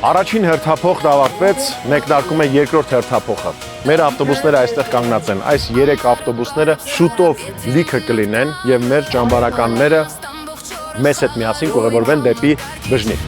Առաջին հերթափոխն ավարտվեց, մեկնարկում է երկրորդ հերթափոխը։ Մեր ավտոբուսները այստեղ կանգնած են։ Այս 3 ավտոբուսները շուտով լիքը կլինեն եւ մեր ճամբարականները մեզ հետ միասին կուղևորվեն դեպի Բժնի։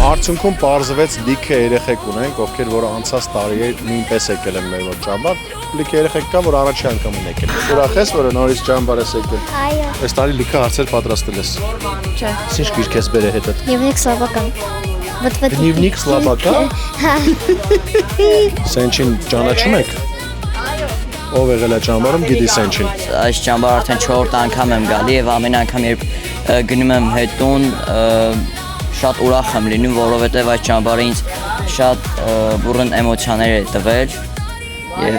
Արդյունքում պարզվեց լիքը երեխեք ունենք, ովքեր որ անցած տարի նույնպես եկել են մեր մոտ ճամբար, լիքը երեխեք կա, որ առաջի անգամ են եկել։ Ուրախ ես, որ նորից ճամբար ես եկել։ Այո։ Այս տարի լիքը հարցեր պատրաստել ես։ Չէ։ Ինչ գիրք ես բերել հետդ։ Դնիվնիկ Սլավական։ Դնիվնիկ Սլավական։ Սենչին ճանաչում եք։ Ով եղել է ճամբարում, գիտի Սենչին։ Այս ճամբար արդեն 4-րդ անգամ եմ գալի եւ ամեն անգամ երբ գնում եմ հետուն շատ ուրախ եմ լինում, որովհետև այս ճամբարը ինձ շատ բուռն էմոցիաներ է տվել եւ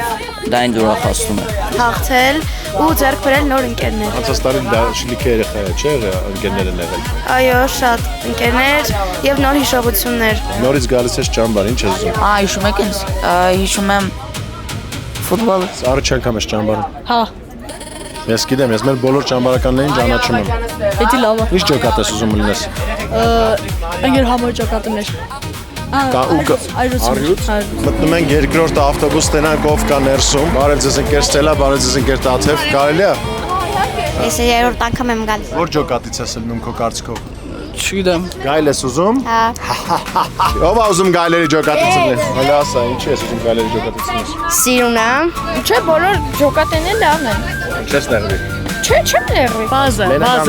դա ինձ ուրախացնում է։ Հաղթել ու ձեռք բերել նոր ընկերներ։ Անցած տարի լիքը երեխա է, չէ՞, ընկերներ են եղել։ Այո, շատ ընկերներ եւ նոր հիշողություններ։ Նորից գալիս ես ճամբար, ինչ ես ուզում։ Հիշում եք ինձ։ Հիշում եմ ֆուտբոլը։ Առաջ անգամ ես ճամբարում։ Հա։ Ես գիտեմ, ես մեր բոլոր ճամբարականներին ճանաչում եմ։ Էդի լավ է։ Ինչ ջոկատ ես ուզում լինես։ Ընկեր համար ճակատներ։ Արյուծ։ Մտնում ենք երկրորդ ավտոբուս, տենանք ով կա ներսում։ Բարև ձեզ ընկեր Ստելա, բարև ձեզ ընկեր Տաթև։ Կարելի է։ Ես երրորդ անգամ եմ գալիս։ Որ ջոկատից ես ելնում քո կարծիքով։ Չգիտեմ։ Գայլ ես ուզում։ Հա։ Ո՞վ է ուզում գայլերի ջոկատից լինել։ Հələ ասա, ինչ ես ուզում գայլերի ջոկատից լինես։ Սիրուն եմ։ Չէ, բոլոր ջոկատներն լավն են։ Չես նեղվի։ Չէ, չեմ լեռվի։ Բազը,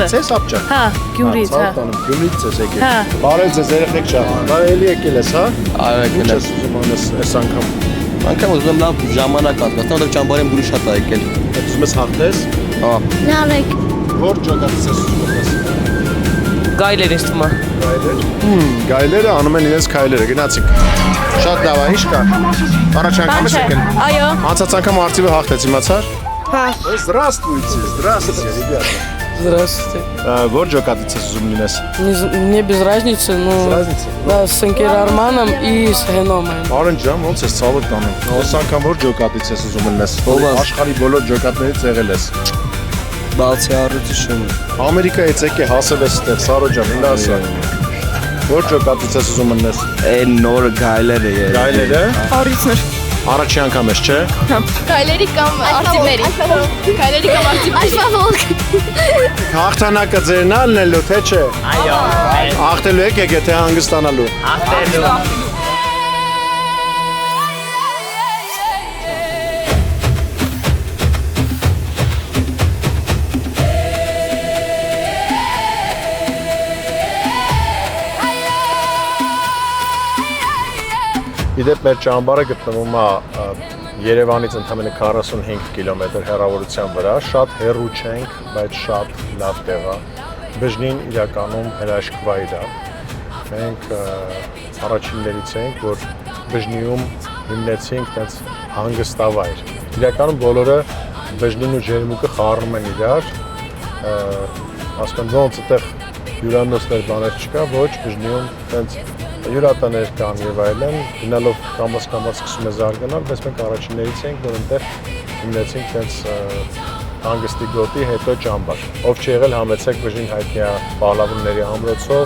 Ցես ապճա։ Հա, Գյումրից, հա։ Գյումրից ես եկել։ Հա։ Բարև ձեզ երեխեք շատ։ Բարև էլի եկել ես, հա։ Այո, Ինչ եկել եմ։ ես ուզում անես այս անգամ։ Անկամ ուզում եմ լավ ժամանակ անցկացնել, որովհետև ճամբարին դուրս շատ է եկել։ Ուզում ես հաղթես։ Հա։ Նավեք։ Որ ջոկատից ես ուզում ես։ Գայլեր ինձ թվում է։ Գայլեր։ Գայլերը անում են իրենց քայլերը, գնացինք։ Շատ լավ է, ինչ կա։ Առաջ անգամ ես եկել։ Այո։ Անցած անգամ արծիվը հաղթեց, իմացար։ Հա։ Здравствуйте, ребята։ Здравствуйте. Որ ջոկատից ես ուզում լինես։ Мне без разницы, но Разница? да, с Энкер Арманом и с Геномом. Արեն ջան, ոնց ես ցավը տանում։ Այս անգամ որ ջոկատից ես ուզում լինես։ Աշխարհի բոլոր ջոկատներից եղել ես։ Բացի առողջություն։ Ամերիկայից եկե հասել ես ստեղ, Սարո ջան, ինձ ասա։ Որ ջոկատից ես ուզում լինես։ Այն նոր գայլերը։ Գայլերը։ Արիցներ։ Առաջի անգամ ես, չէ։ Գայլերի կամ արտիվերի։ Գայլերի կամ արտիվերի։ Աշվաղ։ Հաղթանակը ձերն ա լինելու, թե չէ։ Այո։ Հաղթելու եք եկե թե հանգստանալու։ Ախտելու։ Իդեպ մեր ճամբարը գտնվում է Երևանից ընդամենը 45 կիլոմետր հեռավորության վրա, շատ հեռու չենք, բայց շատ լավ տեղ է։ Բժնին իրականում հրաշքվայր է։ Մենք առաջիններից ենք, որ Բժնիում հիմնեցինք այդպես հանգստավայր։ Իրականում բոլորը Բժնին ու Ջերմուկը խառնում են իրար, ասում են ոնց այդտեղ հյուրանոցներ բաներ չկա, ոչ Բժնիում այդպես հյուրատաներ կան եւ այլն, գնալով կամաց սկսում է զարգանալ, բայց մենք առաջիններից ենք, որ այնտեղ հիմնեցինք այդպես հանգստի գոտի, հետո ճամբար։ Ով չի եղել, համեցեք Բժին հայտնի Պահլավանների ամրոցով,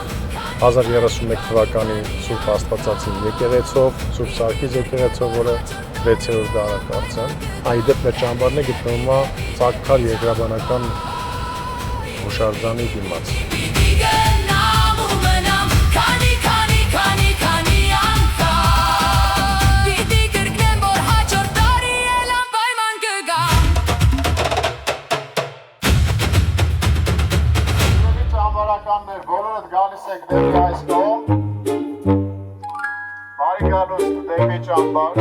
1031 թվականի Սուրբ Աստվածածին եկեղեցով, Սուրբ Սարգիս եկեղեցով, որը 6-րդ դարակարծն։ Այդեպ մեր ճամբարն է գտնվում է Ծակփար երկրաբանական հուշարձանի դիմաց։ Բոլորդ գալիս եք դեպի այս կողմ, բարի գալուստ դեպի ճամբար,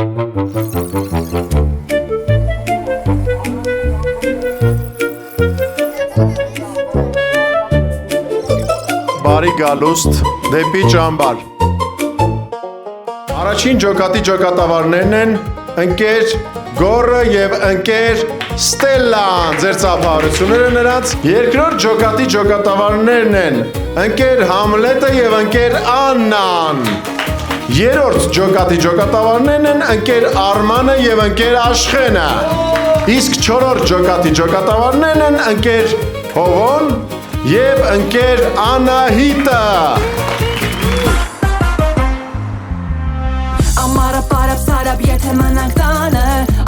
բարի գալուստ դեպի ճամբար, Առաջին ջոկատի ջոկատավարներն են ընկեր Գորը եւ ընկեր Ստելլան, ձեր ծափահարությունները նրանց։ Երկրորդ ջոկատի ջոկատավարներն են ընկեր Համլետը եւ ընկեր Աննան։ Երրորդ ջոկատի ջոկատավարներն են ընկեր Արմանը եւ ընկեր Աշխենը։ Իսկ չորրորդ ջոկատի ջոկատավարներն են ընկեր Հովոն եւ ընկեր Անահիտը։ Ամառը պարապ սարապ եթե մնանք տանը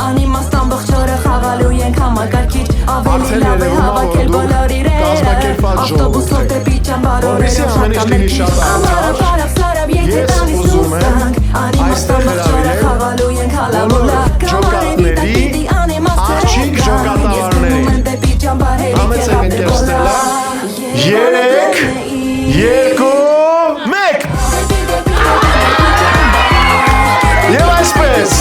Անիմաստ ամբողջ օրը խաղալու ենք համակարգիչ Ավելի լավ է հավաքել բոլոր իրերը Ավտոբուսով դեպի ճամբար օրերով շատ կամերքի Ամառը պարապ սարապ եթե տանից դուրս գանք Անիմաստ ամբողջ օրը խաղալու ենք հալամուլա Կամարերի տակ պիտի անիմաստ աղջիկ ջոկատավարների Համեցեք ընկեր Ստելլա 3, 2, 1 Եվ այսպես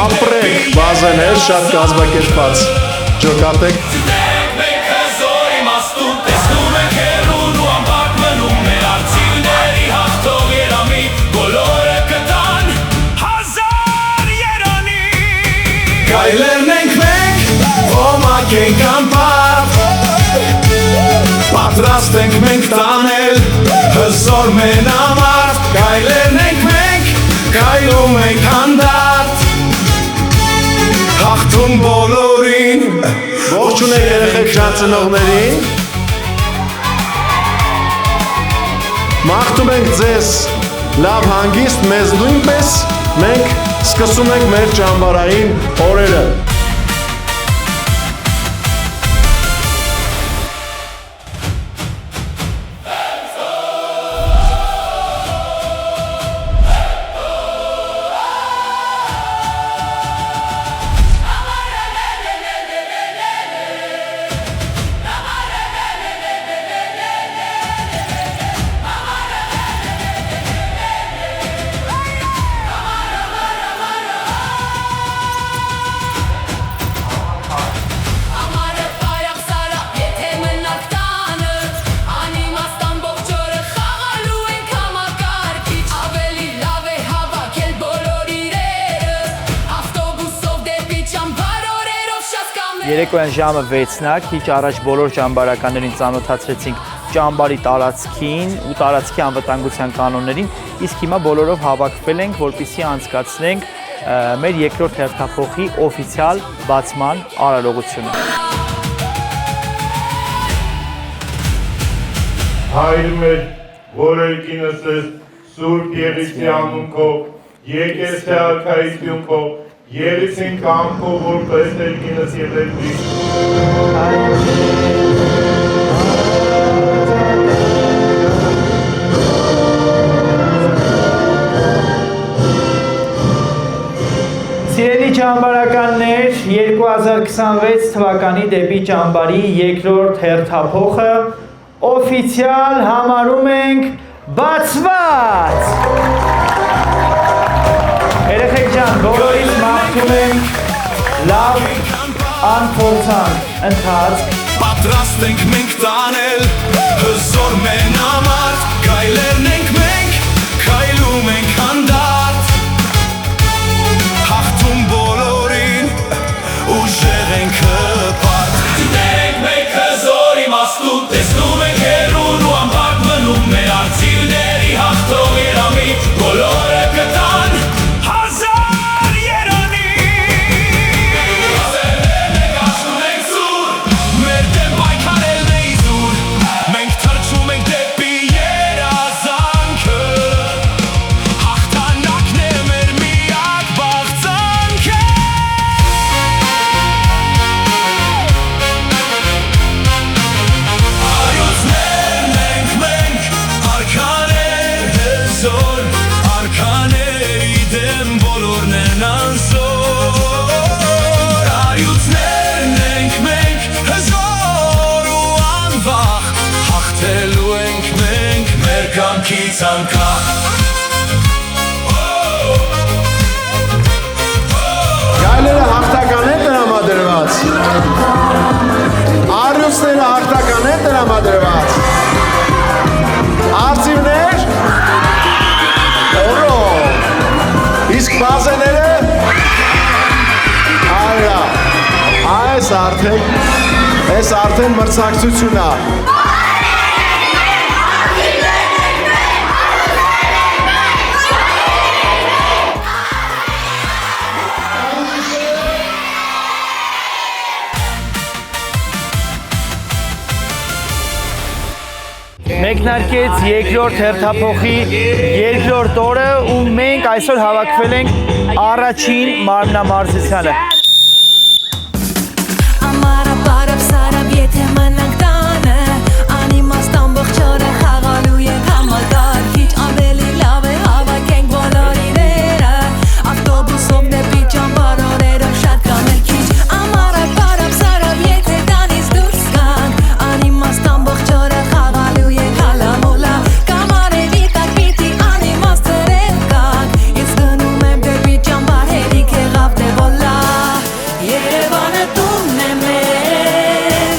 Ապրեք բազեներ շատ կազմակերպված ջոկատեք Գայլերն ենք մենք, ոմակ ենք անպապ Պատրաստ ենք մենք տանել, հզոր մենամարդ Գայլերն ենք մենք, գայլում ենք հանդարդ Հաղթում բոլորին Ողջունեք երեխեք ջան ծնողներին Մաղթում ենք ձեզ լավ հանգիստ մեզ նույնպես մենք սկսում ենք մեր ճամբարային օրերը Երեկոյան ժամը 6-ն քիչ առաջ բոլոր ճամբարականներին ծանոթացրեցինք ճամբարի տարածքին ու տարածքի անվտանգության կանոններին, իսկ հիմա բոլորով հավաքվել ենք, որպեսզի անցկացնենք մեր երկրորդ հերթափոխի օֆիցիալ բացման արարողությունը։ Հայր մեր, որ երկինս ես Սուրբ Եղիսի անուն քո, եկես թե արքայություն քո, Եղիսին կանքո, որպես երկինս եղեցի։ Սիրելի ճամբարականներ, 2026 թվականի դեպի ճամբարի երկրորդ հերթափոխը օֆիցիալ համարում ենք բացված։ Երեխեք ջան, բոլորիս մաղթում եմ լավ անփորձանք ընթացք։ Պատրաստ ենք մենք տանել, հզոր մենամարդ, գայլերն ենք մենք, քայլում ենք հանդարտ, հաղթում բոլորին, ուժեղ ենք հպարտ։ Դիտենք մենք հզոր իմաստուն, տեսնում ենք հեռուն ու անպարտ մնում մեր արծիվների հաղթող երամի, բոլորը կտան հազար երանի։ Ասերներն ենք աշխում ենք սուր, մեր դեմ պայքարելն է իզուր, մենք թրջում ենք դեպի երազանքը, հաղթանակ կյանքից անգամ Գայլերը հաղթական են տրամադրված Արյուսները հաղթական են տրամադրված Արծիվներ Օրո Իսկ բազեները Այա Այս արդեն մրցակցություն է Մեկնարկեց երկրորդ հերթափոխի երկրորդ օրը ու մենք այսօր հավաքվել ենք առաջին մարմնամարզությանը Ամարա բարապ սարապ եթե մնանք տանը Անիմաստ ամբողջ օրը խաղալու ենք համագարկիչ Ավելի լավ է հավաքենք բոլոր իրերը Ավտոբուսով դեպի ճամբար օրերով շատ կամ էլ քիչ Ամարա բարապ սարապ եթե տանից դուրս կանք Անիմաստ ամբողջ օրը խաղալու ենք հալամոլա Կամ արևի տակ պիտի անիմաստ ծրել կանք Ես գնում եմ դեպի ճամբար հերիք եղավ դե բոլա Երևանը տունն է մեր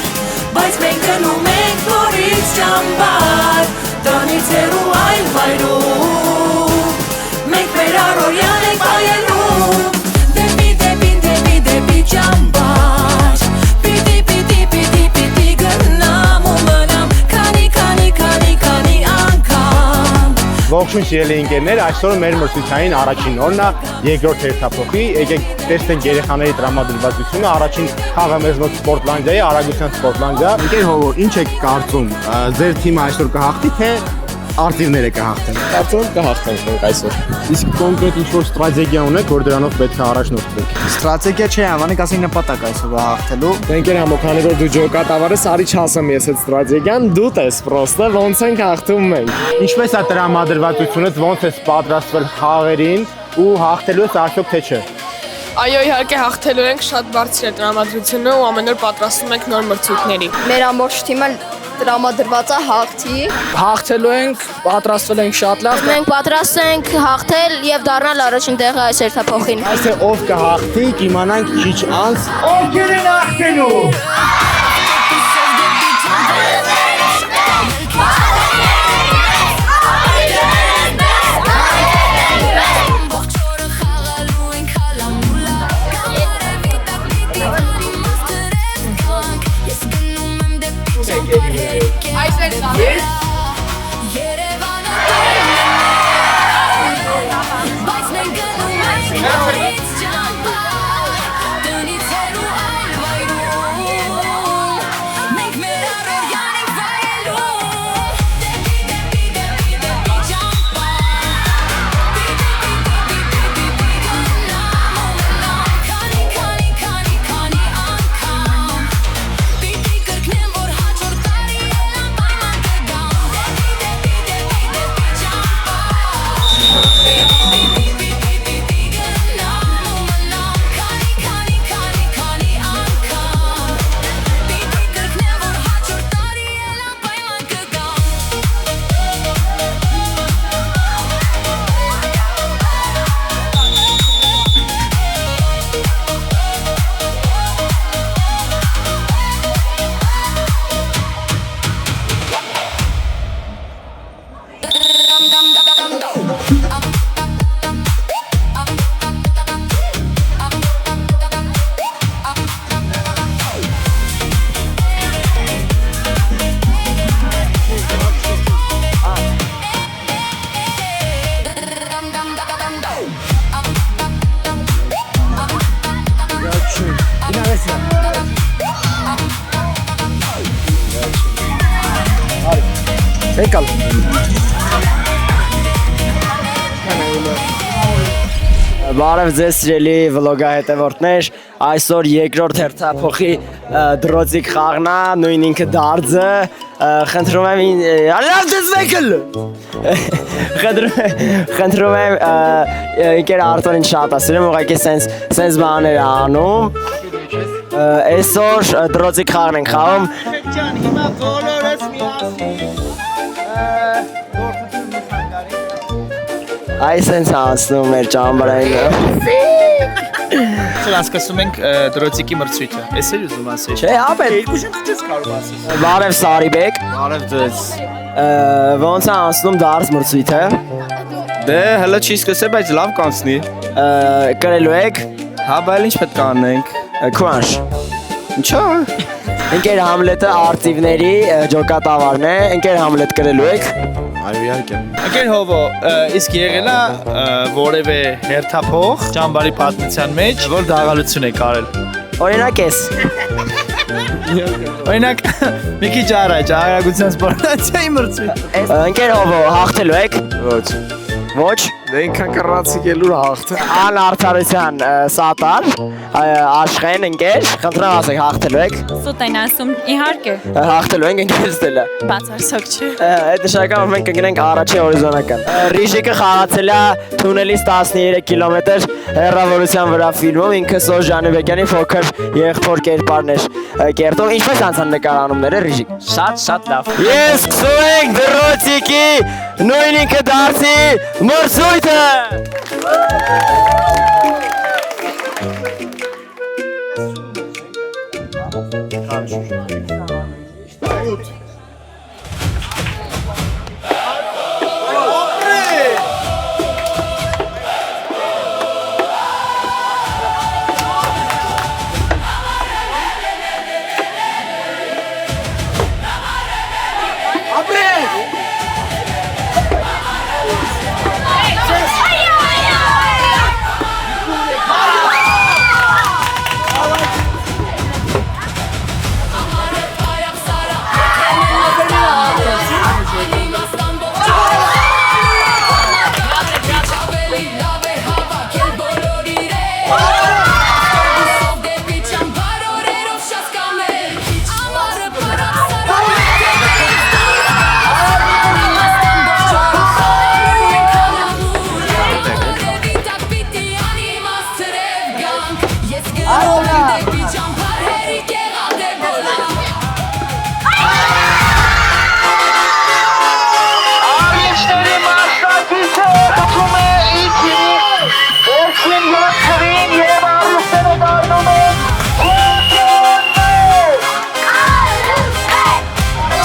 Բայց մենք գնում ենք նորից ճամբար Տնից հեռու այլ վայրում Մենք մեր առօրյան ենք վայելում Դեպի ճամբար Պիտի գնամ ու մնամ Քանի անգամ Ողջույն սիրելի ընկերներ, այսօր մեր մրցութային առաջին օրն է, երկրորդ հերթափոխի, եկեք տեսնենք երեխաների տրամադրվածությունը, առաջին խաղը մեզ մոտ Սպորտլանդիայի, Արագության Սպորտլանդիա։ Ընկեր Հովոր, ինչ եք կարծում, ձեր թիմը այսօր կհաղթի, թե արտիվները կհաղթեն։ Կարծում կհաղթենք մենք այսօր։ Իսկ կոնկրետ ինչ-որ ստրատեգիա ունեք, որ դրանով պետք է առաջնորդվեք։ Ստրատեգիա չէ, անվանենք ասենք նպատակ այսօր հաղթելու։ Ընկեր համո, քանի որ դու ջոկատավարը սարի չասեմ ես այդ ստրատեգիան, դու տես պրոստը ոնց ենք հաղթում մենք։ Ինչպես է տրամադրվածությունը, ոնց է պատրաստվել խաղերին ու հաղթելու ես արդյոք թե չէ։ Այո, իհարկե հաղթելու ենք, շատ բարձր է տրամադրությունը ու ամեն օր պատրաստվում ենք նոր մրցույթների։ Մեր ամբողջ թիմը տրամադրված է հաղթի։ Հաղթելու ենք, պատրաստվել ենք շատ լավ։ Մենք պատրաստ ենք հաղթել եւ դառնալ առաջին տեղը այս հերթափոխին։ Այս է ով կհաղթի, կիմանանք քիչ անց։ Ովքեր են հաղթելու Եկալ։ Բարև ձեզ սիրելի վլոգահետևորդներ, այսօր երկրորդ հերթափոխի դրոցիկ խաղն է, նույն ինքը դարձը, խնդրում եմ լավ դեսվեք էլ։ Խնդրում եմ ինքեր Արտոնին շատ է սիրում, ուղղակի սենց բաներ է անում։ Այսօր դրոցիկ խաղն ենք խաղում։ Հիմա բոլորս միասին Այսենց անցնում մեր ճամբարայինը։ Չէ, հասկացում ենք դրոցիկի մրցույթը։ Էս էլ ուզում ասել։ Չէ, ապեր։ Երկու ժամ չես կարող ասել։ Բարև Սարիբեկ։ Բարև ձեզ։ Ոնց է անցնում դարձ մրցույթը։ Դե հələ չի սկսել, բայց լավ կանցնի։ Կրելու եք Հա, բայց ինչ պետք է անենք։ քրանշ։ Ինչա։ Ընկեր Համլետը արտիվների ջոկատավարն է։ Ընկեր Համլետ կրելու եք։ Այո, իհարկե։ Ակեր հովո, իսկ եղել է որևէ հերթափող ճամբարի պատմության մեջ, որ դաղալություն է կարել։ Օրինակ էս։ Օրինակ, մի քիչ առաջ արագության սպորտացիայի մրցույթ։ Ընկեր հովո, հաղթելու եք։ Ոչ։ Ոչ։ Դե ինքան կռացիկ ելուր հաղթը։ Անարդարության սատար, աշխեն ընկեր, խնդրեմ ասեք հաղթելու եք։ Սուտ են ասում, իհարկե, Հաղթելու ենք ընկերս դելը։ բացարձակ չէ։ Այդ նշանակում մենք կգնենք առաջին հորիզոնական։ Ռիժիկը խաղացել է թունելից 13 կիլոմետր հեռավորության վրա ֆիլմում, ինքը Սոժ Ժանիբեկյանի փոքր եղբոր կերպարն էր կերտում։ Ինչպես անցան նկարանումները Ռիժիկ։ Շատ լավ։ Ես սկսում ենք դրոցիկի նույն ինքը դարձի մրցույթը։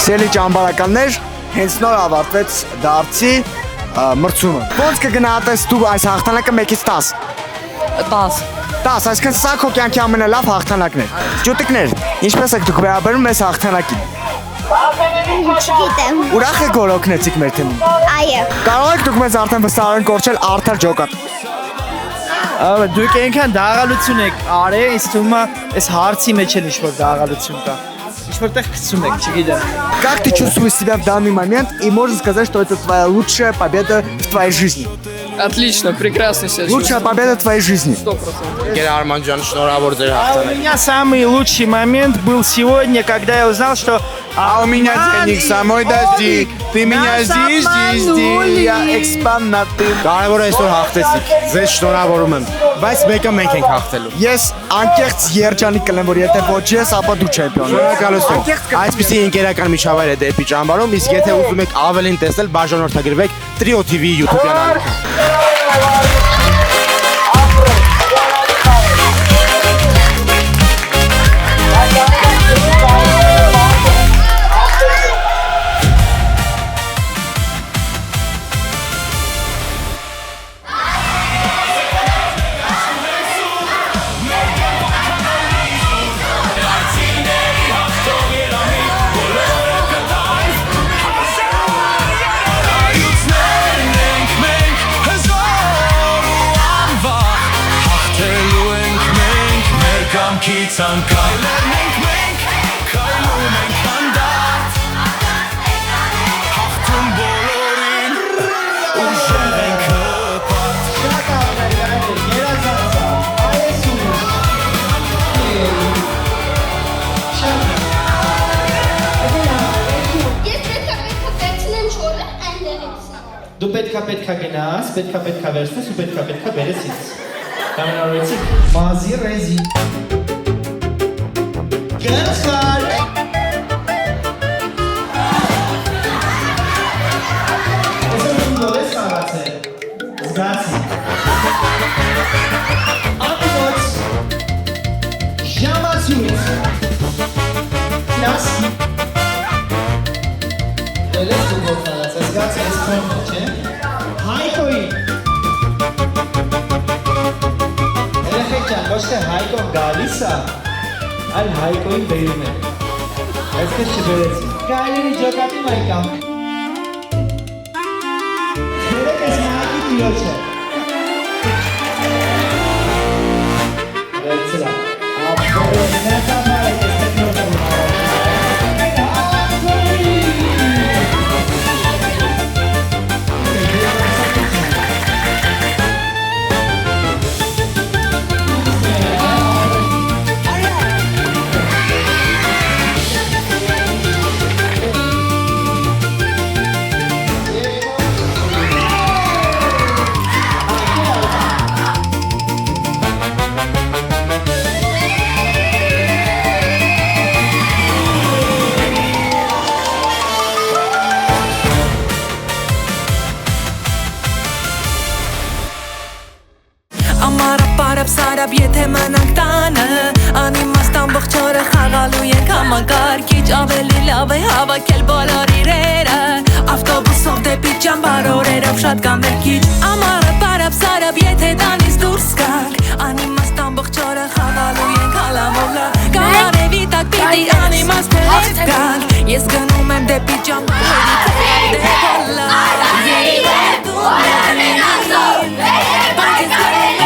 Սելի ճամբարականներ, հենց նոր ավարտվեց դարձի մրցումը։ Ոնց կգնահատես դու այս հաղթանակը 1-ից 10։ 10։ 10, այսինքն սա քո կյանքի ամենալավ հաղթանակն է։ Ջուտիկներ, ինչպես եք դուք վերաբերում այս հաղթանակին։ Չգիտեմ։ Ուրախ եք որ օգնեցիք մեր թիմին։ Այո։ Կարող եք դուք մեզ արդեն վստահորեն կորչել արդար ջոկատ։ Դուք այնքան դաղալություն եք արել, իսկ թվում է այս հարցի մեջ էլ ինչ-որ դաղալություն կա։ Ինչ-որտեղ գցում եք, չգիտեմ։ Как ты чувствуешь себя в данный момент и можно сказать, что это твоя лучшая победа в твоей жизни? Отлично, прекрасно себя Лучшая победа в твоей жизни. 100%. А у меня самый лучший момент был сегодня, когда я узнал, что А у меня денег самой дожди. Ты меня жди, я экспонат. Կարևորը այսօր հաղթեցիք։ Ձեզ շնորհավորում եմ։ Բայց մեկը մենք ենք հաղթելու։ Ես անկեղծ երջանիկ կլեմ, որ եթե ոչ ես, ապա դու չեմպիոն ես։ Շնորհակալություն։ Այսպիսի ընկերական միջավայր է դեպի ճամբարում, իսկ եթե ուզում եք ավելին տեսնել, բաժանորդագրվեք Trio TV YouTube-յան ալիքին։ Դու պետքա գնաս, պետքա վերցնես ու պետքա բերես ինձ։ Կամենալույցի մազի ռեզի։ Գնացար։ Ես նոր ես արացել։ Սորնը, չէ։ Հայկոյի։ Երեխեք ջան, ոչ թե Հայկոն գալիս է, այլ Հայկոյին բերում է։ Այսպես չբերեցին։ Գայլերի ջոկատի մայկամ։ Բերեք ես Հայկի տիրոջը։ Վերցրա։ Ապորը ներկամար է ես տեքնոդում։ Սարապ եթե մնանք տանը Անիմաստ ամբողջ օրը խաղալու ենք համագարկիչ Ավելի լավ է հավաքել բոլոր իրերը Ավտոբուսով դեպի ճամբար օրերով շատ կամ էլ քիչ Ամառը պարապ սարապ եթե տանից դուրս գանք Անիմաստ ամբողջ օրը խաղալու ենք հալամով լավ Կամարևի տակ պիտի անիմաստ հերիք գանք Ես գնում եմ դեպի ճամբար հերիք դեպոլա Երիվեր դու մերեն ազոր Բայց ես գնում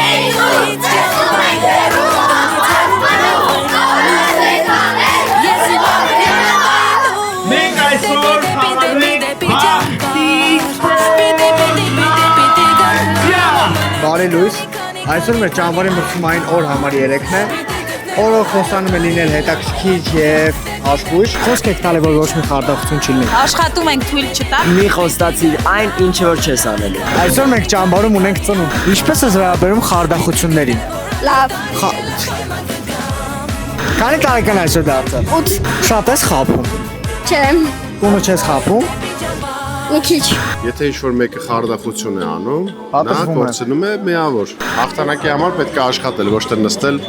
Մենք այսօր խաղալու ենք Բարի լույս, այսօր մեր ճամբարի մրցումային օր համար 3-ն է Օրը խոսանում է լինել հետաքրքիր և աշխույժ Խոսք եք տալի, որ ոչ մի խարդախություն չի լինի Աշխատում ենք թույլ չտալ Մի խոստացիր այն ինչը որ չես անելու Այսօր մենք ճամբարում ունենք ծնունդ Ինչպես ես վերաբերում խարդախություններին Լավ Քանի տարեկան այսօր դարձել 8 Շատ ես խաբում Չեմ Կունը չես խաբում Մի քիչ Եթե ինչ-որ մեկը խարդախություն է անում, նա Պատասխանում է։ կորցնում է միավոր։ Հաղթանակի համար պետք է աշխատել, ոչ թե նստել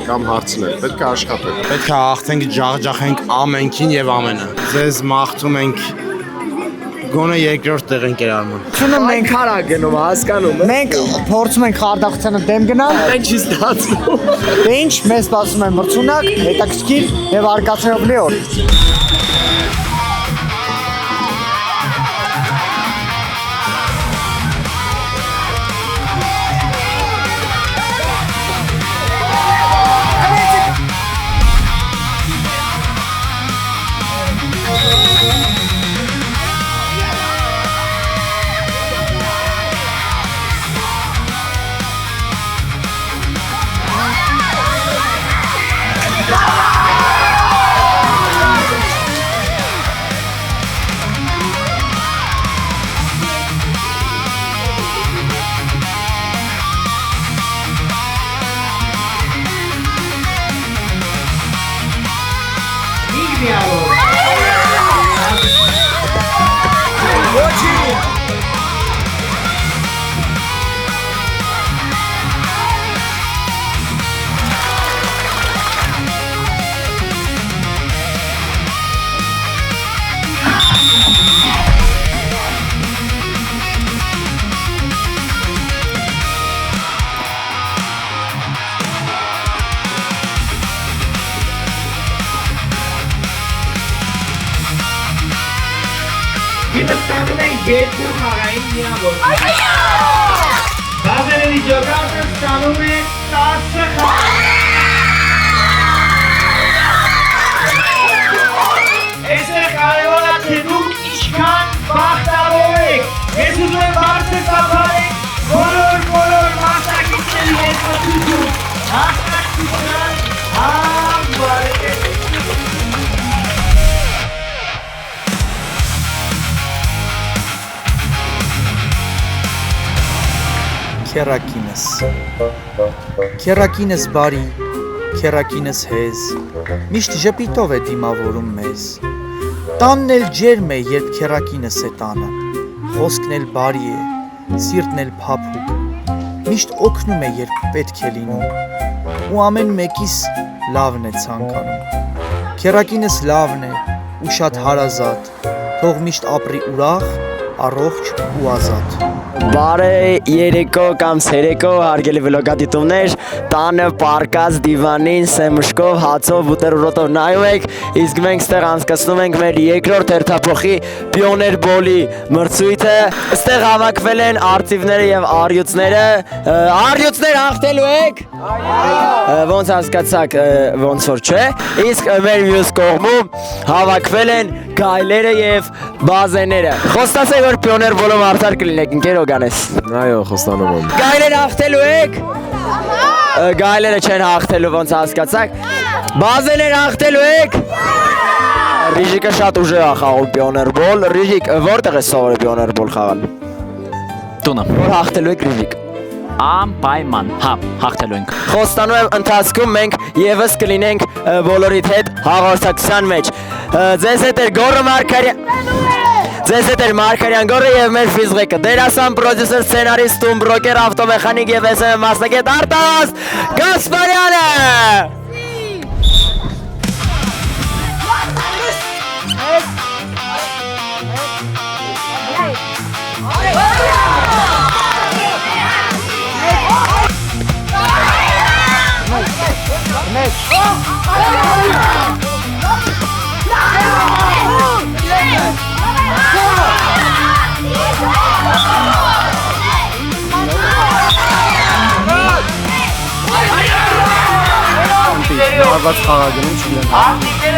կամ հարցնել, պետք է աշխատել։ Պետք է հաղթենք, ջախջախենք ամենքին եւ ամենը։ Ձեզ մաղթում ենք գոնե երկրորդ տեղ ենք Արման։ Ցունը մենք քարա գնում, հասկանում ես։ Մենք փորձում ենք խարդախությանը դեմ գնալ։ Ինչ ստացվում։ Դե ինչ, մեզ սպասում է մրցունակ, հետաքրքիր եւ արկածներով լի օր։ Գիտստանում ենք երկու խաղային միավոր։ Բազերերի ջոկատը ստանում է 10 խաղ։ Այսօր կարևոր է թե դուք ինչքան բախտավոր եք։ Ես ուզում եմ բարձր ծափարեք բոլոր մասնակիցների երկրություն։ Մասնակցության համբարեք։ Քերակինս բարի, քերակինս հեզ, միշտ ժպիտով է դիմավորում մեզ։ Տանն էլ ջերմ է, երբ քերակինս է տանը, խոսքն էլ բարի է, սիրտն էլ փափուկ, միշտ օգնում է, երբ պետք է լինում, ու ամեն մեկիս լավն է ցանկանում։ Քերակինս լավն է ու շատ հարազատ, թող միշտ ապրի ուրախ, առողջ ու ազատ։ Բարե երեկո կամ ցերեկո հարգելի վլոգադիտումներ, տանը պարկած դիվանին սեմշկով, հացով, բուտերբրոդով նայում եք, իսկ մենք ստեղ անցկացնում ենք մեր երկրորդ հերթափոխի Պիոներ Բոլի մրցույթը։ Ստեղ հավաքվել են արծիվները եւ առյուծները։ Առյուծներ հաղթելու եք։ Ոնց հասկացաք, ոնց որ չէ։ Իսկ մեր մյուս կողմում հավաքվել են գայլերը եւ բազեները։ Խոստացեք, որ Պիոներ Բոլում արդար կլինեք, ընկեր Օգանես։ Այո, խոստանում եմ։ Գայլերը հաղթելու եք։ Գայլերը չեն հաղթելու, ոնց հասկացաք։ Բազեները հաղթելու եք։ Ռիժիկը շատ ուժեղ է խաղում Պիոներ Բոլ։ Ռիժիկ, որտեղ է սովորել Պիոներ Բոլ խաղալ։ Տունը։ Որ հաղթելու եք Ռիժիկ։ Անպայման, հա, հաղթելու ենք։ Խոստանում եմ ընթացքում մենք եւս կլինենք բոլորիդ հետ հաղորդակցության մեջ։ Ձեզ հետ էր Գոռը Մարգարյան։ Ձեզ հետ էր Մարգարյան Գոռը եւ մեր ֆիզղեկը։ Դերասան, պրոդյուսեր, սցենարիստ, տումբրոկեր, ավտոմեխանիկ եւ SM մասնագետ Արտավազ Գասպարյանը։ Արված խաղագնում չլեն։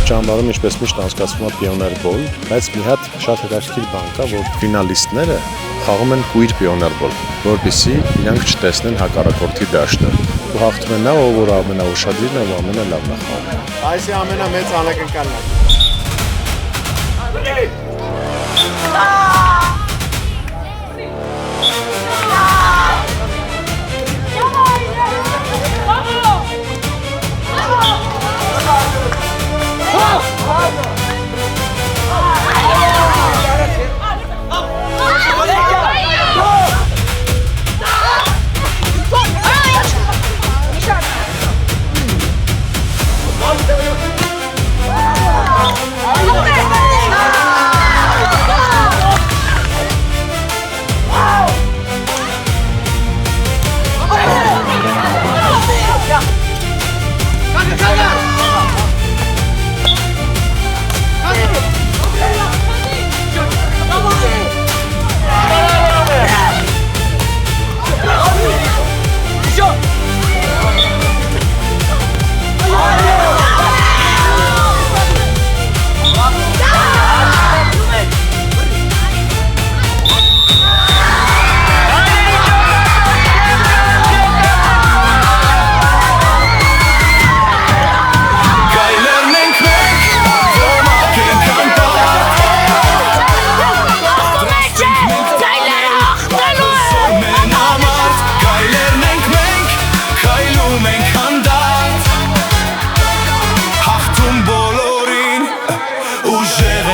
Ճամբարում ինչպես միշտ անցկացվում է Պիոներ Բոլ, բայց մի հատ շատ հետաքրքիր բան կա, որ ֆինալիստները խաղում են կույր Պիոներ Բոլ, որպեսզի իրանք չտեսնեն հակառակորդի դաշտը։ Ու հաղթում է նա, ով որ ամենաուշադրին է ու ամենալավն է խաղում։ Այսի ամենամեծ անակնկալն է։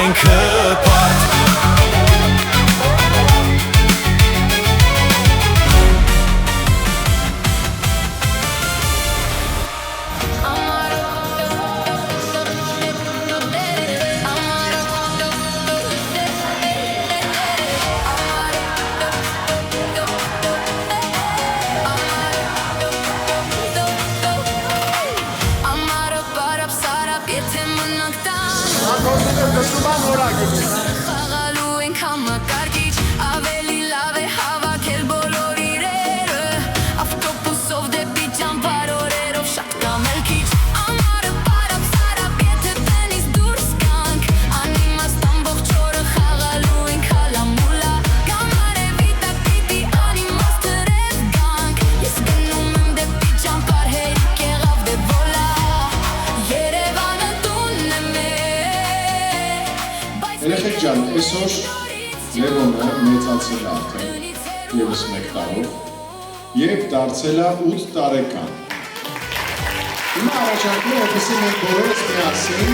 ենք հպարտ Խաղալու ենք համակարգիչ ավելի լավ է հավաքել բոլոր իրերը ավտոբուսով դեպի ճամբար օրերով շատ կամ էլ քիչ ամառը պարապ սարապ եթե տնից դուրս գանք անիմաստ ամբողջ օրը խաղալու ենք հալամուլա կամ արևի տակ պիտի անիմաստ հրև գանք ես գնում եմ դեպի ճամբար հերիք եղավ դե վոլա Երևանը տունն է Երեխեք ջան, այսօր Լևոնը մեծացել է արդեն ևս մեկ տարով և դարձել է 8 տարեկան։ Հիմա առաջարկում եմ, որպեսզի մենք բոլորս միասին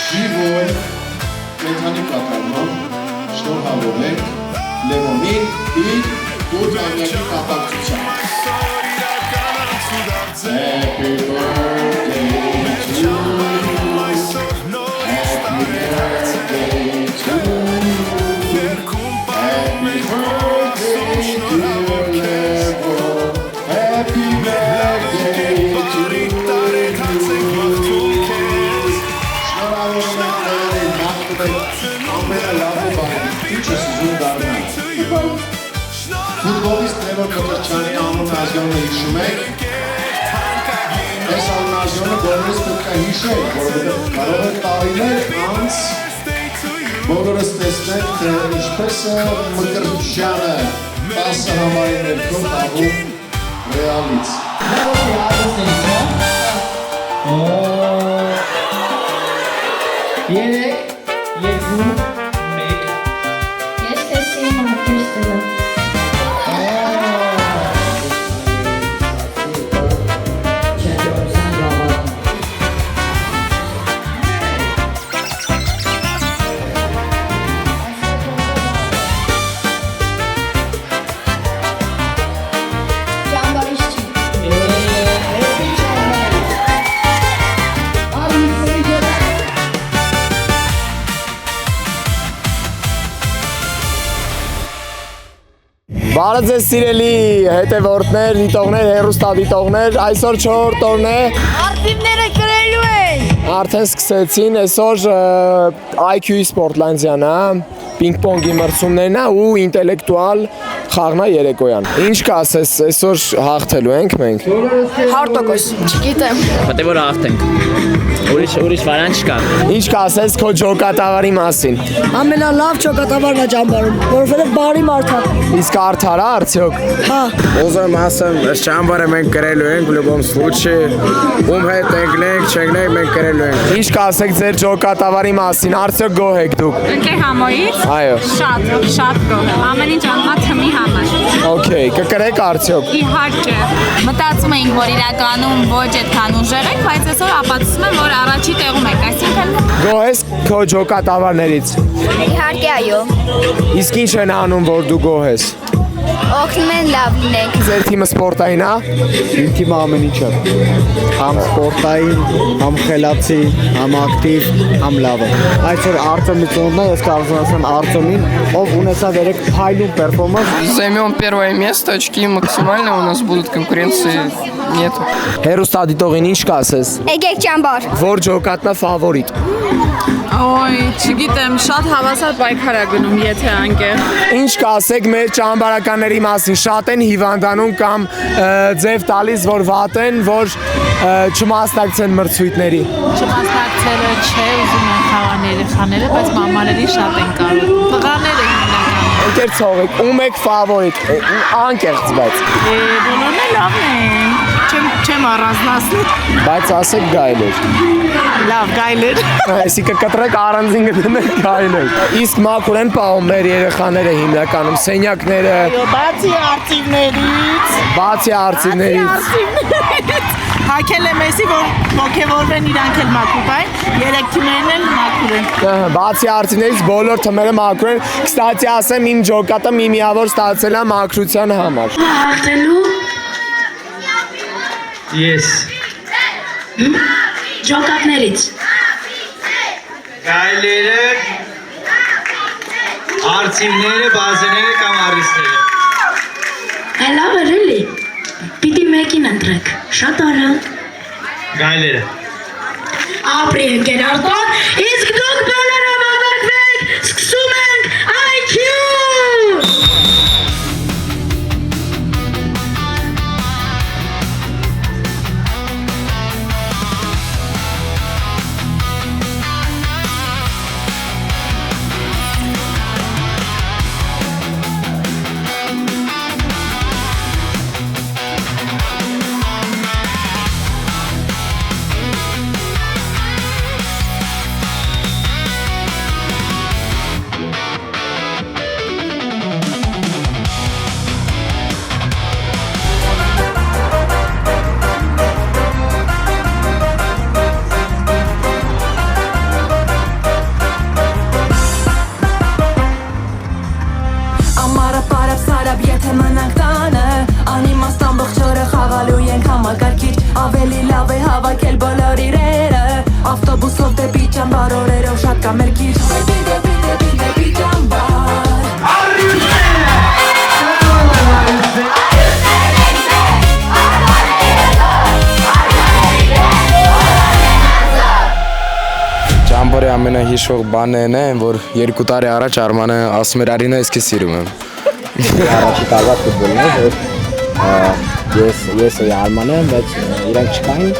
ժիվոյ կենդանի կատարմամբ շնորհավորենք Լևոնին իր 8 ամյակի կապակցությամբ։ Happy birthday to you. Happy birthday to you. Happy birthday dear Levo. Happy birthday to you. Ֆուտբոլիստ Լևոն Կոտրչյանի անունը ազգանունը հիշում եք։ Այս անունը բոլորս պետք է հիշենք, որովհետև կարող է տարիներ անց բոլորս տեսնենք, թե ինչպես է Մկրտչյանը 10 համարի ներքո տաղում Ռեալից։ Երեք, երկու, մեկ։ Ես տեսի եմ ապրիստելը։ Բարև ձեզ սիրելի հետևորդներ, դիտողներ, հեռուստադիտողներ, այսօր 4-րդ օրն է։ Արտիվները կրելու են։ Արդեն սկսեցին, այսօր IQ-ի Սպորտլանդիան է, պինգ-պոնգի մրցումներն է ու ինտելեկտուալ խաղն է երեկոյան։ Ինչ կասես, այսօր հաղթելու ենք մենք։ 100%, չգիտեմ։ Պետք է որ հաղթենք։ Ուրիշ վարան չկա։ Ինչ կասես քո ջոկատավարի մասին։ Ամենալավ ջոկատավարն է ճամբարում, որովհետև բարի մարդ է։ Իսկ արդար է արդյոք։ Հա։ Ուզում ասեմ, այս ճամբարը մենք կրելու ենք, в любом случае, ում հետ ընկնենք, չընկնենք, մենք կրելու ենք։ Ինչ կասեք ձեր ջոկատավարի մասին, արդյոք գոհ եք դուք։ Ընկեր համոյից։ Այո։ Շատ գոհ եմ։ Ամեն ինչ անում եմ թմի համար։ Okay, կկրեք արդյոք։ Իհարկե։ Մտածում էինք, որ իրականում ոչ այդքան ուժեղ ենք, բայց այսօր ապացուցում եմ, որ առաջի տեղում ենք, այսինքն Գոհ ես քո ջոկատավարներից։ Իհարկե այո։ Իսկ ինչ են անում, որ դու գոհ ես։ Օգնում են լավ լինենք։ Ձեր թիմը սպորտային է։ Իմ թիմը ամեն ինչ է։ Համ սպորտային, համ խելացի, համ ակտիվ, համ լավը։ Այսօր Արտեմի ծնունդն է, ես կարող եմ ասեմ Արտեմին, ով ունեցավ երեք փայլուն պերֆորմանս։ Займем первое место, очки максимально, у нас будут конкуренции нету։ Հերոստադիտողին ինչ կասես։ Եկեք ճամբար։ Որ ջոկատն է ֆավորիտ։ Ոյ, չգիտեմ, շատ հավասար պայքար է գնում, եթե անկեղ։ Ինչ կասեք մեր ճամբարականների մասին, շատ են հիվանդանում կամ ձև տալիս, որ վատ են, որ չմասնակցեն մրցույթների։ Չմասնակցելը չէ, ուզում են խաղան երեխաները, բայց մամաների շատ են կարող։ Տղաները հիմնականում։ Ընկեր ցողեք, ում եք ֆավորիտ, անկեղծ բայց։ Բոլորն էլ լավն են։ Չեմ առանձնացնի։ Բայց ասեք գայլեր։ Լավ, գայլեր։ Այսինքն կտրեք առանձին գտնեք գայլեր։ Իսկ մաքուր են պահում մեր երեխաները հիմնականում սենյակները։ Բացի արծիվներից։ Բացի արծիվներից։ Հակել եմ էսի, որ ոգևորվեն իրանք էլ մաքուր բայն, երեք թիմերն էլ մաքուր են։ Բացի արծիներից բոլոր թմերը մաքուր են։ Կստացի ասեմ, իմ ջոկատը մի միավոր ստացել է մաքրության համար։ Հաղթելու Yes։ ջոկատներից։ Գայլերը, արծիվները, բազեները կամ առիստները։ Լավ էր էլի։ Պիտի մեկին ընտրեք։ Շատ արագ։ Գայլերը։ Ապրի ընկեր Արտոն, իսկ դուք բոլորը հավաքվեք, սկսում ենք IQ։ Ավելի լավ է հավաքել բոլոր իրերը Ավտոբուսով դեպի ճամբար օրերով շատ կամերքիր Դեպի ճամբար Ճամբարի ամենահիշվող բանն է, որ 2 տարի առաջ Արմանը ասում էր Արինա, ես քեզ սիրում եմ։ Առաջի տարվա ֆուտբոլն է, որ ես Արմանը, բայց իրանք չկային,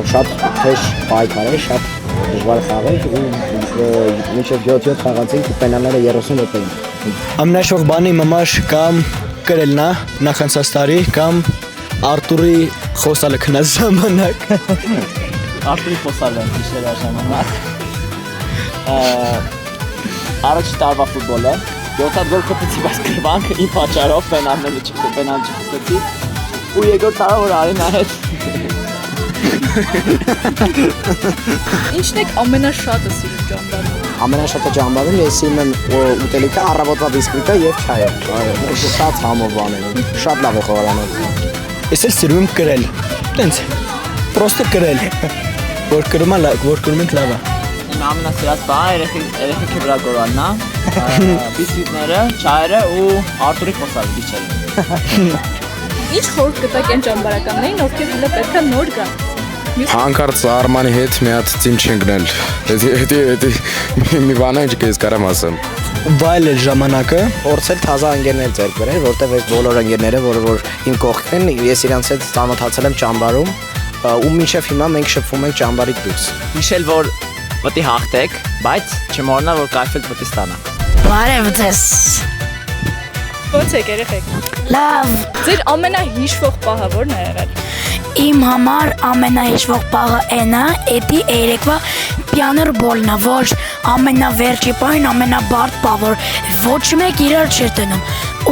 շատ թեժ պայքար էր, շատ դժվար խաղ էր ու մինչև 7 խաղացինք ու պենալները 30 րոպեին։ Ամենաշող բանը իմ համար կամ կրելն է նախանցած տարի կամ Արտուրի խոսալը քնած ժամանակ։ Արտուրի խոսալը քիշեր ժամանակ։ Առաջի տարվա ֆուտբոլը 7 գոլ կպեցի, բայց կրվանք իմ պատճառով պենալները չխփեցի ու երկրորդ տարը որ Արինա հետ Ինչն եք ամենաշատը սիրում ճամբարում։ Ամենաշատը ճամբարում ես սիրում եմ ուտելիքը, առավոտվա բիսկվիտը եւ չայը։ Շատ համով բաներ են։ Շատ լավ է խոհարանում։ Ես էլ սիրում եմ կրել։ Տենց պրոստը կրել։ Որ կրում ենք լավ է։ Իմ ամենասիրած բանը երեխեքի վրա գորալն է, բիսկվիտները, չայերը ու Արտուրի խոսալը դիչերը։ Ինչ խորհուրդ կտաք այն ճամբարականներին, ովքեր հենց պետքա նոր գան։ Հանկարծ Արմանի հետ մի հատ ծիմ չենք գնել։ Դա մի բան է, ինչ ես կարամ ասեմ։ Վայել էր ժամանակը, փորձել թազա ընկերներ ձեռք բերել, որտեղ այս բոլոր ընկերները, որ իմ կողքն են, ես իրանց հետ ծանոթացել եմ ճամբարում, ու մինչև հիմա մենք շփվում ենք ճամբարից դուրս։ Հիշել, որ պետք է հաղթեք, բայց չմոռանալ, որ կայֆել պետք է ստանաք։ Բարև ձեզ։ Ո՞նց եք երեխեք։ Լավ։ Ձեր ամենահիշվող պահը ո՞րն է եղել։ Իմ համար ամենահիշվող պահը այն է, էդի երեկվա պիաներ բոլն է, որ ամենավերջի պահին ամենաբարդ պահ, որ ոչ մեկ իրար չէր տնում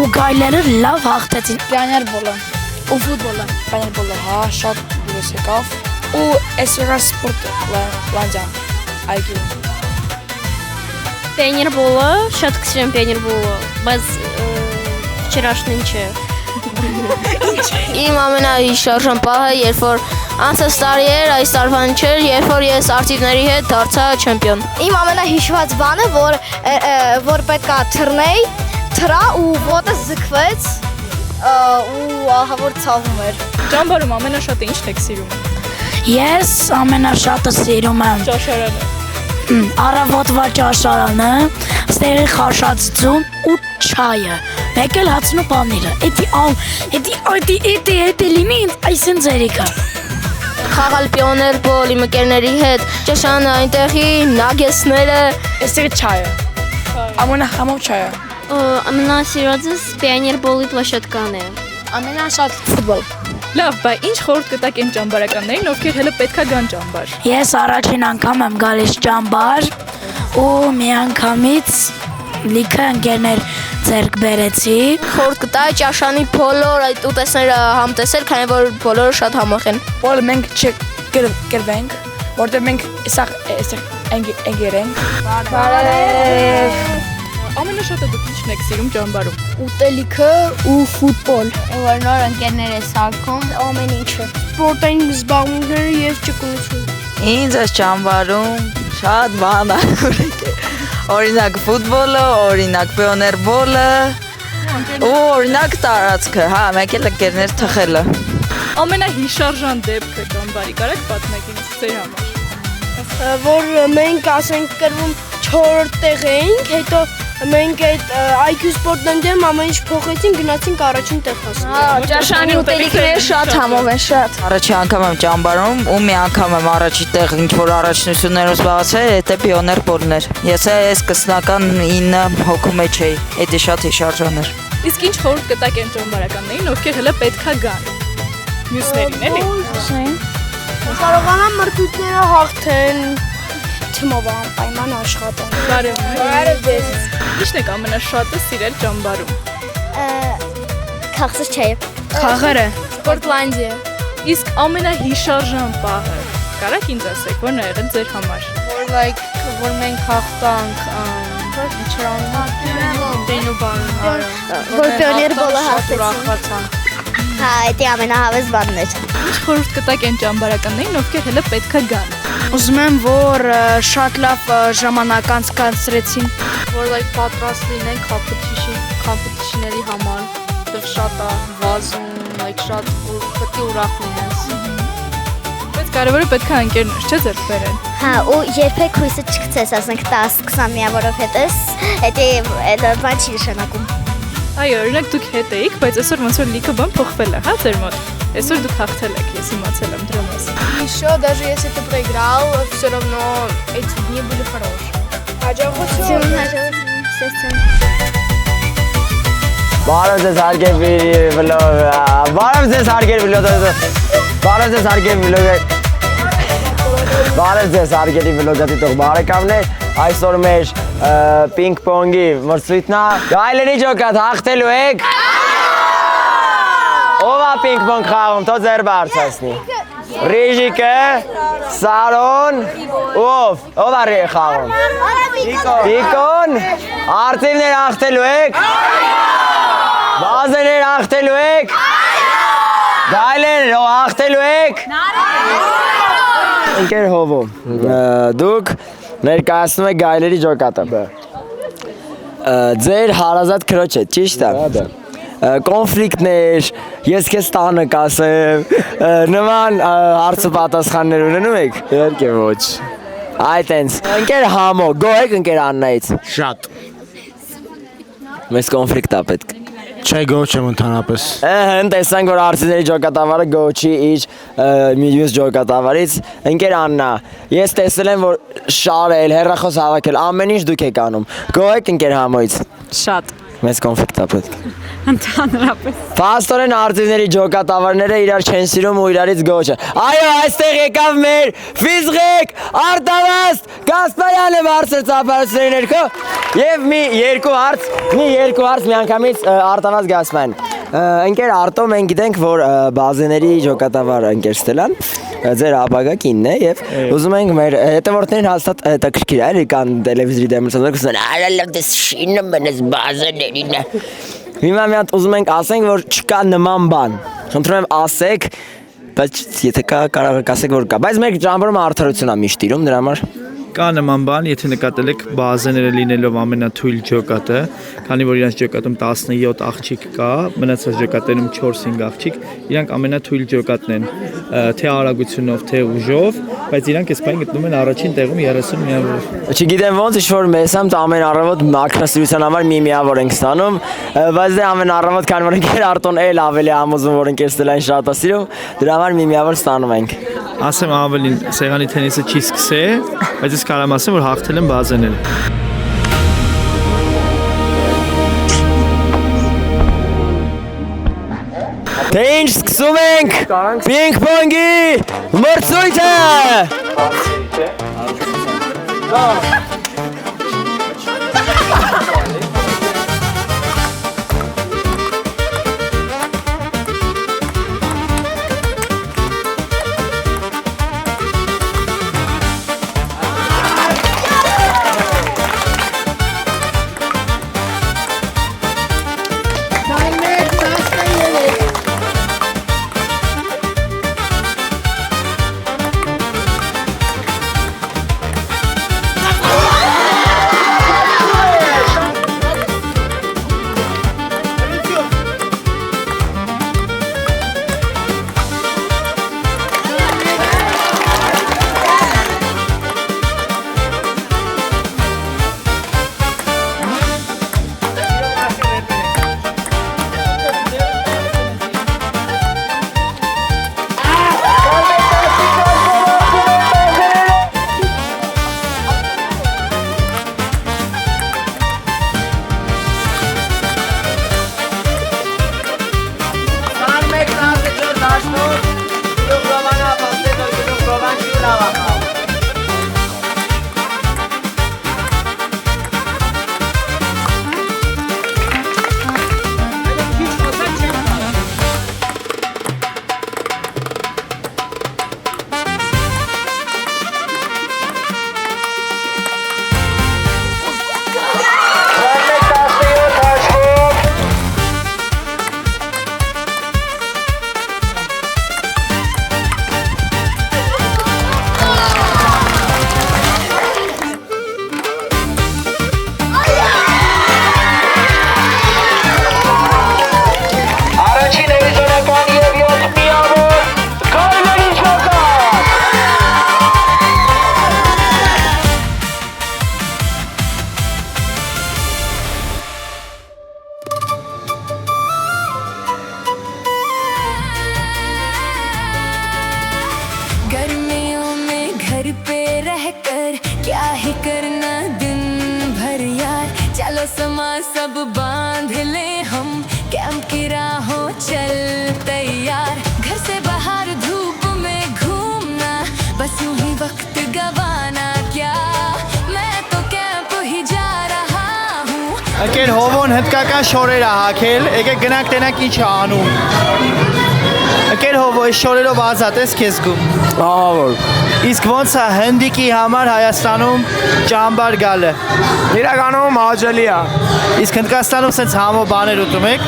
ու գայլերը լավ հաղթեցին։ Պիաներ բոլը ու ֆուտբոլը, պիաներ բոլը, հա, շատ դուրս եկավ ու այսօր սպորտ լանջան այգի։ Պիաներ բոլը, շատ կսիրեմ պիաներ բոլը, բայց վчерашний չէ։ Իմ ամենահիշարժան պահը, երբ որ անցած տարի էր, այս տարվան չէր, երբ որ ես արտիվների հետ դարձա չեմպիոն։ Իմ ամենահիշված բանը, որ պետքա թռնեի, թռա ու ոտը զգվեց ու ահա որ ցավում էր։ Ճամբարում ամենաշատը ինչն եք սիրում։ Ես ամենաշատը սիրում եմ ճաշարանը։ Առավոտվա ճաշարանը, ստեղի խաշածություն ու չայը, մեկ էլ հացն ու պանիրը, էդի լինի այսին ձերիկը։ Խաղալ պիոներ բոլ իմ ընկերների հետ, ճաշանը այնտեղի, նագեսները, այստեղի չայը, ամենախամով չայը։ Ամենասիրածս պիաներ բոլի պլաշատկան է։ Ամենաշատ ֆուտբոլ։ Լավ, բայց ինչ խորհուրդ կտաք այն ճամբարականներին, ովքեր հենց պետքա գան ճամբար։ Ես առաջին անգամ եմ գալիս ճամբար ու մի անգամից լիքը ընկերներ ձեռք բերեցի։ Խորտ կտայի ճաշանի բոլոր այդ ուտեսները համտեսել, քանի որ բոլորը շատ համեղ են։ Բոլորը մենք չկրվենք, որտեղ մենք սա ընկեր ենք։ Բարև։ Ամենաշատը դուք ինչն եք սիրում ճամբարում։ Ուտելիքը ու ֆուտբոլ։ Որ նոր ընկերներ է սարքում, ամեն ինչը։ Սպորտային զբաղմունքները եւ ճկունություն։ Ինձ այս ճամբարում շատ բան է։ Օրինակ ֆուտբոլը, օրինակ պիոներբոլը, ու օրինակ տարածքը, հա, մեկ էլ ընկերներ թխելը։ Ամենահիշարժան դեպքը ճամբարի կարեք պատմեք ինձ ձեր համար։ Որ մենք ասենք կրվում 4 տեղ էինք, հետո մենք այդ IQ սպորտն դեմ ամեն ինչ փոխեցին, գնացինք առաջին տեղ հասնենք։ Հա, ճաշանի ուտելիքները շատ համով են, շատ։ Առաջի անգամ եմ ճամբարում ու մի անգամ եմ առաջի տեղ ինչ-որ առաջնություններով զբաղացել, հետո պիոներբոլներ։ Ես սկսնական 9 հոգու մեջ էի, դա շատ հիշարժան էր։ Իսկ ինչ խորհուրդ կտաք այն ճամբարականներին, ովքեր հələ պետքա գան։ Մյուսներին, էլի։ Կարողանան մրցույթները հաղթեն, թիմով անպայման աշխատեն։ Բարև ձեզ։ Ինչն եք ամենաշատը սիրել ճամբարում։ Քաղցր չայ։ Խաղերը։ Սպորտլանդիա։ Իսկ ամենահիշարժան պահը կարաք ինձ ասեք, որն է եղել ձեր համար։ Որ մենք հաղթանք, որ պիոներբոլը հաղթեցին։ Հա, դա ամենահավես բանն էր։ Ինչ խորհուրդ կտաք այն ճամբարականներին, ովքեր հələ պետքա գան։ Ուզում եմ, որ շատ լավ ժամանակ անցկացրեցին, որ պատրաստ լինեն competition-ների համար, դեռ շատ է վազում, շատ պետք է ուրախ լինես։ Բայց կարևորը պետքա ընկերներ, չէ՞ ձեռք բերեն։ Հա, ու երբեք հույսը չգցես, ասենք 10-20 միա, որովհետև դա բան չի նշանակում։ Այո, օրինակ դուք հետ էիք, բայց այսօր ոնց որ լիքը բան փոխվել է, հա, ձեր մոտ։ Այսօր դուք հաղթել եք, ես իմացել եմ դրա մասին։ Еще даже если ты проиграл, все равно эти дни были хорошие. Հաջողություն։ Բարև ձեզ հարգելի վլոգ։ Բարև ձեզ հարգելի վլոգ։ Բարև ձեզ հարգելի վլոգ։ Բարև ձեզ հարգելի վլոգատիտող բարեկամներ։ Այսօր մեր պինգ-պոնգի մրցույթն է։ Գայլերի ջոկատ հաղթելու եք։ Ով է պինգ-պոնգ խաղում, թող ձեր բարձրացնի։ Ռիժիկը, Սարոն, ով է խաղում։ Տիկոն, արծիվներ հաղթելու եք։ Բազեներ հաղթելու եք։ Գայլեր հաղթելու եք։ Ընկեր հովո, դուք ներկայացնում եք գայլերի ջոկատը։ Ձեր հարազատ քրոջ է, ճիշտ է։ Կոնֆլիկտներ, ես քեզ տանը կասեմ, նման հարցը պատասխաններ ունենում եք։ Իհարկե ոչ։ Այ տենց։ Ընկեր համո, գոհ եք ընկեր Աննայից։ Շատ։ Մեզ կոնֆլիկտ է պետք։ Չէ, գոհ չեմ ընդհանրապես։ Տեսանք, որ արցիների ջոկատավարը գոհ չի իր մյուս ջոկատավարից։ Ընկեր Աննա, ես տեսել եմ, որ շարել, հեռախոս հավաքել, ամեն ինչ դուք եք անում։ Գոհ եք ընկեր համոից։ Շատ։ Մեզ կոնֆլիկտ է պետք։ Ընդհանրապես։ Փաստորեն արծիվների ջոկատավարները իրար չեն սիրում ու իրարից գոհ չեն։ Այո, այստեղ եկավ մեր ֆիզղիկ Արտավազդ Գասպարյանը բարձր ծափարությունների ներքո եւ մի երկու հարց միանգամից Արտավազդ Գասպարյան։ Ընկեր Արտո, մենք գիտենք, որ բազեների ջոկատավարը ընկեր Ստելան ձեր ապագա կինն է եւ ուզում ենք մեր հետևորդներին հաստատ հետաքրքիր է, կան տելևիզորի դեմացածները ասեն, «Արա լավ դες շինը մնաց բազեներին»։ Հիմա մի հատ ուզում ենք ասենք, որ չկա նման բան։ Խնդրում եմ ասեք, բայց եթե կա, կարող եք ասեք, որ կա։ Բայց մեր ճամբարում արդարություն է միշտ տիրում, դրա համար Կա նման բան, եթե նկատել եք բազեները լինելով ամենաթույլ ջոկատը, քանի որ իրանց ջոկատում 17 աղջիկ կա, մնացած ջոկատներում 4-5 աղջիկ, իրանք ամենաթույլ ջոկատն են, թե արագությունով, թե ուժով, բայց իրանք այս բանը գտնում են առաջին տեղում 30 միավորով։ Չգիտեմ ոնց ինչ-որ մեսամ ամեն առավոտ մակրասիրության համար մի միավոր ենք ստանում, բայց դե ամեն առավոտ քանի որ ընկեր Արտոն էլ ավելի համոզում որ ընկեր Ստելային շատ է սիրում, դրա համար մի միավոր ստանում ենք։ Ասեմ ավելին սեղանի թենիսը չի սկսել, բայց ես կարամ ասեմ, որ հաղթել են բազեները։ Թե ինչ սկսում ենք պինգ-պոնգի մրցույթը։ चलो समा सब बांध ले हम कैंप की राहों चल तैयार घर से बाहर धूप में घूमना बस यूं ही वक्त गवाना क्या मैं तो कैंप ही जा रहा हूँ Եկեր հովոն հնդկական շորեր է հագել, եկեք գնանք տենանք ինչ է անում։ Եկեր հովո, այս շորերով ազատ ես քեզ գում։ Ահա որ։ Իսկ ոնց է հնդիկի համար Հայաստանում ճամբար գալը։ Իրականում հաճելի է։ Իսկ Հնդկաստանում սենց համո բաներ ուտում եք։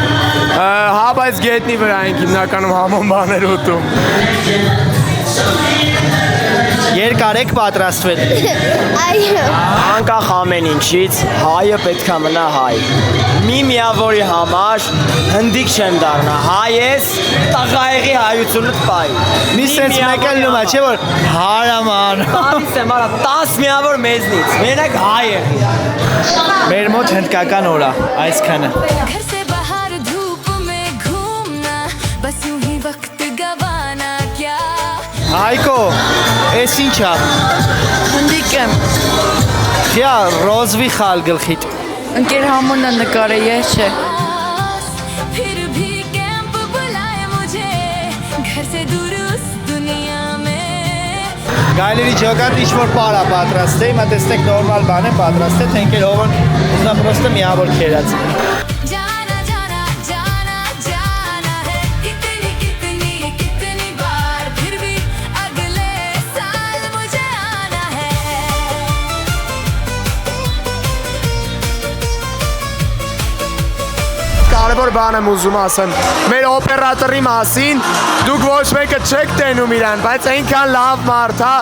Հա, բայց գետնի վրա ենք հիմնականում համո բաներ ուտում։ Երկար եք պատրաստվել։ Այո։ Անկախ ամեն ինչից հայը պետքա մնա հայ։ Մի միավորի համար հնդիկ չեմ դառնա, հայ ես, տղայեղի հայությունը տպայի։ Մի սենց մեկ էլ նոմա, չէ որ հարաման։ Տալիս եմ արա 10 միավոր մեզնից, մենակ հայ եղի։ Մեր մոտ հնդկական օր է, այսքանը։ घर से बाहर धूप में घूमना बस यूं ही वक्त गवाना क्या Հայկո, ես ինչ է։ Հնդիկ եմ։ Քիա ռոզվի խալ գլխիդ։ Ընկեր համոնը նկարը ես չէ։ फिर भी कैंप बुलाए मुझे घर से दूर उस दुनिया में Գայլերի ջոկատ ինչ-որ պար է պատրաստ է, հիմա տեսնեք նորմալ բան է պատրաստ է, թե ընկեր հովոն ուզնա պրոստը միավոր քերած։ जाना जाना जाना जाना है कितनी कितनी कितनी बार फिर भी अगले साल मुझे आना है Կարևոր բան եմ ուզում ասեմ։ Մեր օպերատորի մասին դուք ոչ մեկը չեք տենում իրան, բայց այնքան լավ մարդ է,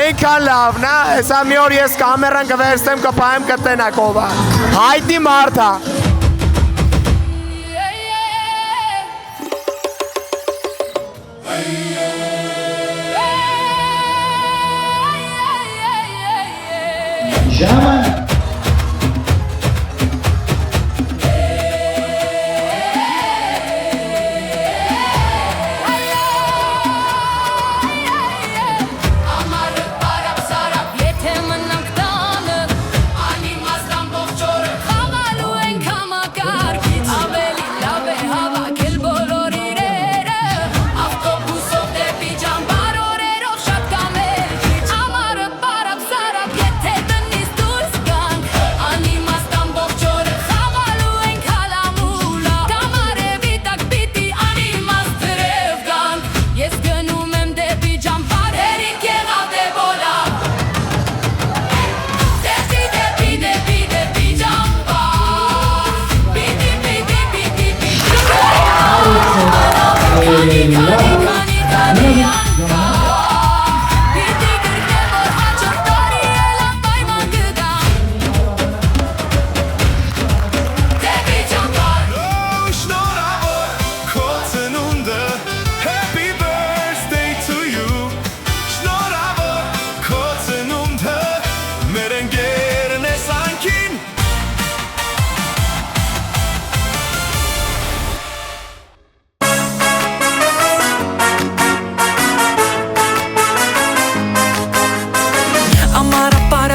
այնքան լավն է, հեսա մի օր ես կամերան կվերցնեմ կպայեմ կտենակ ով է։ Հայտնի մարդ է։ Ժամը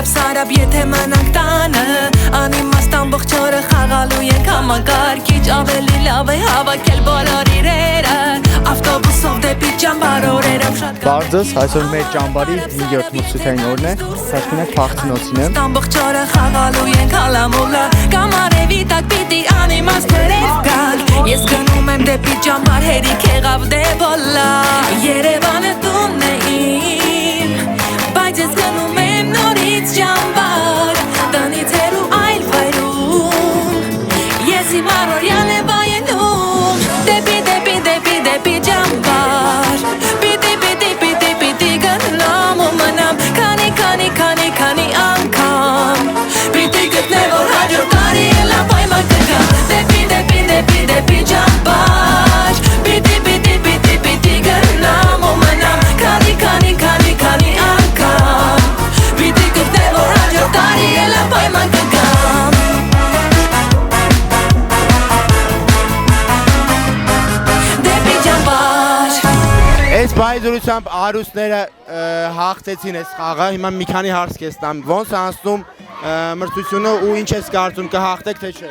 Սարապ եթե մնանք տանը անիմաստ ամբողջ օրը խաղալու ենք համակարգիչ ավելի լավ է հավաքել բոլոր իրերը ավտոբուսով դեպի ճամբար օրերով շատ Բարձս այսօր մեր ճամբարի 5-րդ մրցութային օրն է, հասկինակ փախցնոցին եմ։ ամբողջ օրը խաղալու ենք հալամուլա կամ արևի տակ պիտի անիմաստ հրև գալ ես գնում եմ դեպի ճամբար հերիք եղավ դեպոլա Երևանը տունն է իմ բայց ես գնում եմ նորից ճամբար տնից հեռու այլ վայրում ես իմ առօրյան եմ վայելում դեպի ճամբար պիտի գնամ ու մնամ քանի անգամ պիտի գտնեմ որ հաջորդ տարի էլ պայման կգամ դեպի ճամբար պիտի գնամ ու մնամ քանի անգամ պիտի գտնեմ որ հաջորդ տարի էլ պայման կգամ դեպի ճամբար Այս բայդրությամբ արուսները հաղթեցին այս խաղը, հիմա մի քանի հարց կստամ։ Ոնց անցնում մրցությունը ու ինչ ես կարծում կհաղթեք թե չէ։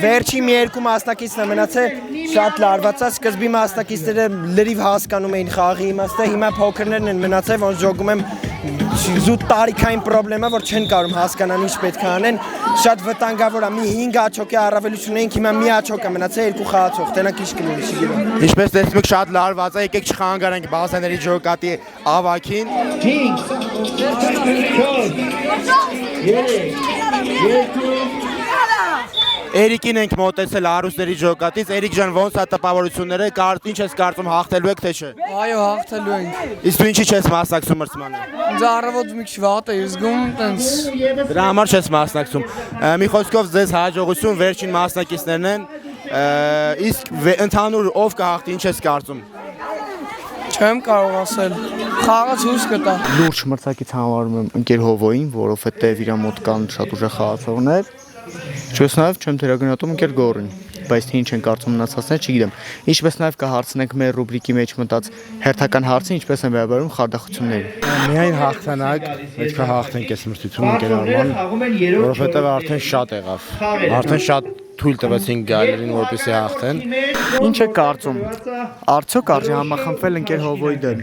Վերջի մի երկու մասնակիցն է մնացել շատ լարված է, սկզբի մասնակիցները լրիվ հասկանում էին խաղի իմաստը, հիմա փոքրներն են մնացել, ոնց ժողում եմ զուտ տարիքային պրոբլեմա, որ չեն կարող հասկանան ինչ պետք է անեն, շատ վտանգավոր է, մի 5 աչոկի առավելություն էինք, հիմա մի աչոկ է մնացել, 2 խաղացող, տենակ ինչ կլինի, չգիտեմ։ Ինչպես տեսնում եք շատ լարված է, եկեք չխանգարենք բազաների ջոկատի ավակին։ 5 Էրիկին ենք մոտեցել Արուսների ջոկատից, Էրիկ ջան ոնց է տպավորությունները, ինչ ես կարծում հաղթելու եք թե չէ։ Այո, հաղթելու ենք։ Իսկ դու ինչի չես մասնակցում մրցմանը։ Ինձ առավոտ մի քիչ վատ է զգում, տենց։ Դրա համար չես մասնակցում։ Մի խոսքով ձեզ հաջողություն, վերջին մասնակիցներն են, իսկ ընդհանուր ով կհաղթի, ինչ ես կարծում։ Չեմ կարող ասել։ Խաղը ցույց կտա։ Լուրջ մրցակից համարում եմ ընկեր Հովոյին, որովհետև իր մոտ կան շատ ուժեղ խաղացողներ։ Չես նաև չեմ թերագնահատում ընկեր Գորին, բայց թե ինչ են կարծում մնացածներ չգիտեմ։ Ինչպես նաև կհարցնենք մեր ռուբրիկի մեջ մտած հերթական հարցը, ինչպես են վերաբերում խարդախություններին։ Միայն հաղթանակ, պետք է հաղթենք այս մրցությունը ընկեր Արման, որովհետև արդեն շատ եղավ։ Արդեն շատ թույլ տվեցին գայլերին, որպեսզի հաղթեն։ Ինչ է կարծում։ Արդյոք արժի համախմբվել ընկեր Հովոյի դեմ։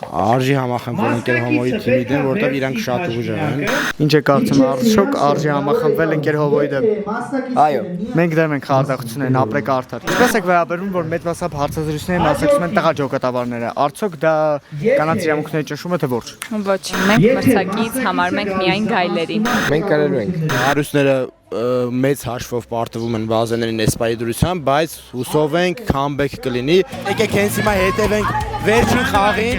Արժի համախմբվել ընկեր Հովոյի թիմի դեմ, որտեղ իրանք շատ ուժեղ են։ Ինչ է կարծում, արդյոք արժի համախմբվել ընկեր Հովոյի դեմ։ Այո։ Մենք դեմ ենք խարդախություններին, ապրեք արդար։ Ինչպես եք վերաբերվում, որ մեծ մասամբ հարցազրույցների մասնակցում են տղա ջոկատավարները։ Արդյոք դա կանանց իրավունքների ճնշում է թե ոչ։ Ոչ, մենք մրցակից համարում ենք միայն գայլերին։ Մենք կարելու ենք։ Արուսները մեծ հաշվով պարտվում են բազաներին էսպայի դրությամբ, բայց հուսով ենք քամբեք կլինի։ Եկեք հենց հիմա հետևենք վերջին խաղին։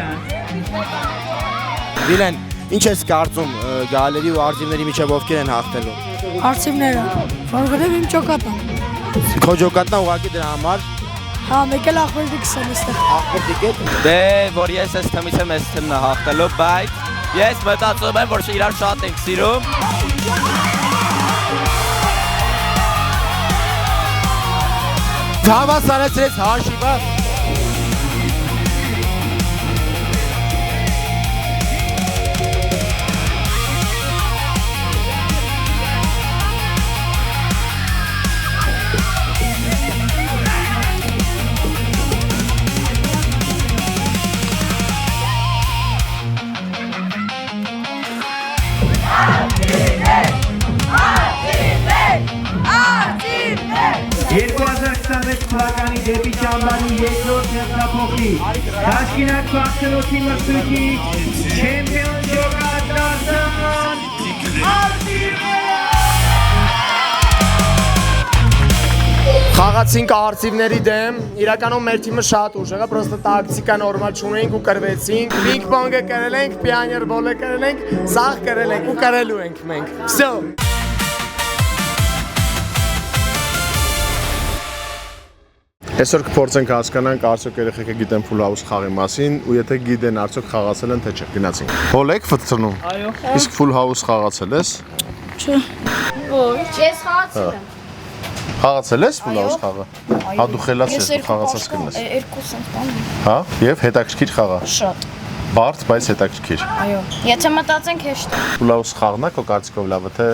Վիլեն, ինչ ես կարծում գալերի ու արծիվների միջև ովքեր են հաղթելու։ Արծիվները, որովհետև իմ ջոկատն է։ Քո ջոկատն է ուղղակի դրա համար։ Հա, մեկ էլ ախպերտիկս եմ այստեղ։ Ախպերտիկ։ Դե, որ ես այս թեմից եմ այս թեմն է հաղթելու, բայց ես մտածում եմ, որ իրար շատ ենք սիրում։ Հավասարեցրեց հաշիվը։ թվականի դեպի ճամբարի երկրորդ հերթափոխի Տաշկինակ Բախտելոսի մրցույթի չեմպիոն ջոկատան Խաղացինք արծիվների դեմ, իրականում մեր թիմը շատ ուժեղ է, պրոստը տակտիկա նորմալ չունենք ու կրվեցինք, պինգ պոնգը կրել ենք, պիաներ բոլը կրել ենք, սաղ կրել ենք ու կրելու ենք մենք, վսո։ Այսօր կփորձենք հասկանանք արդյոք երեխեքը գիտեն Full House խաղի մասին ու եթե գիտեն արդյոք խաղացել են թե չէ, գնացինք։ Հոլ եք ֆծնում։ Այո։ Իսկ Full House խաղացել ես։ Չէ։ Ոչ, ես խաղացել եմ։ Խաղացել ես Full House խաղը։ Հա դու խելաց ես խաղացած կնես։ Երկուս եմ տանում։ Հա, եւ հետաքրքիր խաղ է։ Շատ։ Բարդ, բայց հետաքրքիր։ Այո։ Եթե մտածենք հեշտ է։ Full House խաղն է քո կարծիքով լավը թե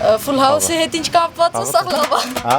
Full House-ի հետ ինչ կապված է սա լավ է։ Հա։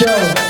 show.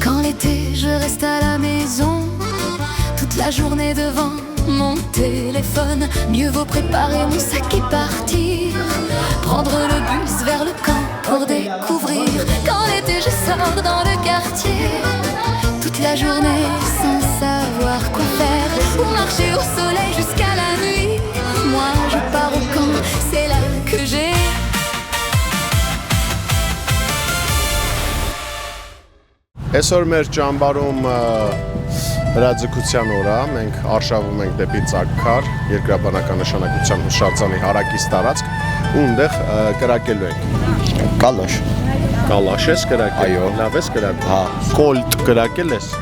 Quand l'été je reste à la maison, toute la journée devant mon téléphone. Mieux vaut préparer mon sac et partir, prendre le bus vers le camp pour découvrir. Quand l'été je sors dans le quartier, toute la journée sans savoir quoi faire, ou marcher au soleil jusqu'à la nuit. Moi je pars au camp, c'est là que j'ai Այսօր մեր ճամբարում հրաձգության օր է, մենք արշավում ենք դեպի Ծակքար, երկրաբանական նշանակության հուշարձանի հարակից տարածք, ու այնտեղ կրակելու ենք։ Կալաշ։ Կալաշ ես կրակել։ Այո։ Լավ ես կրակել։ Հա։ Կոլտ կրակել ես։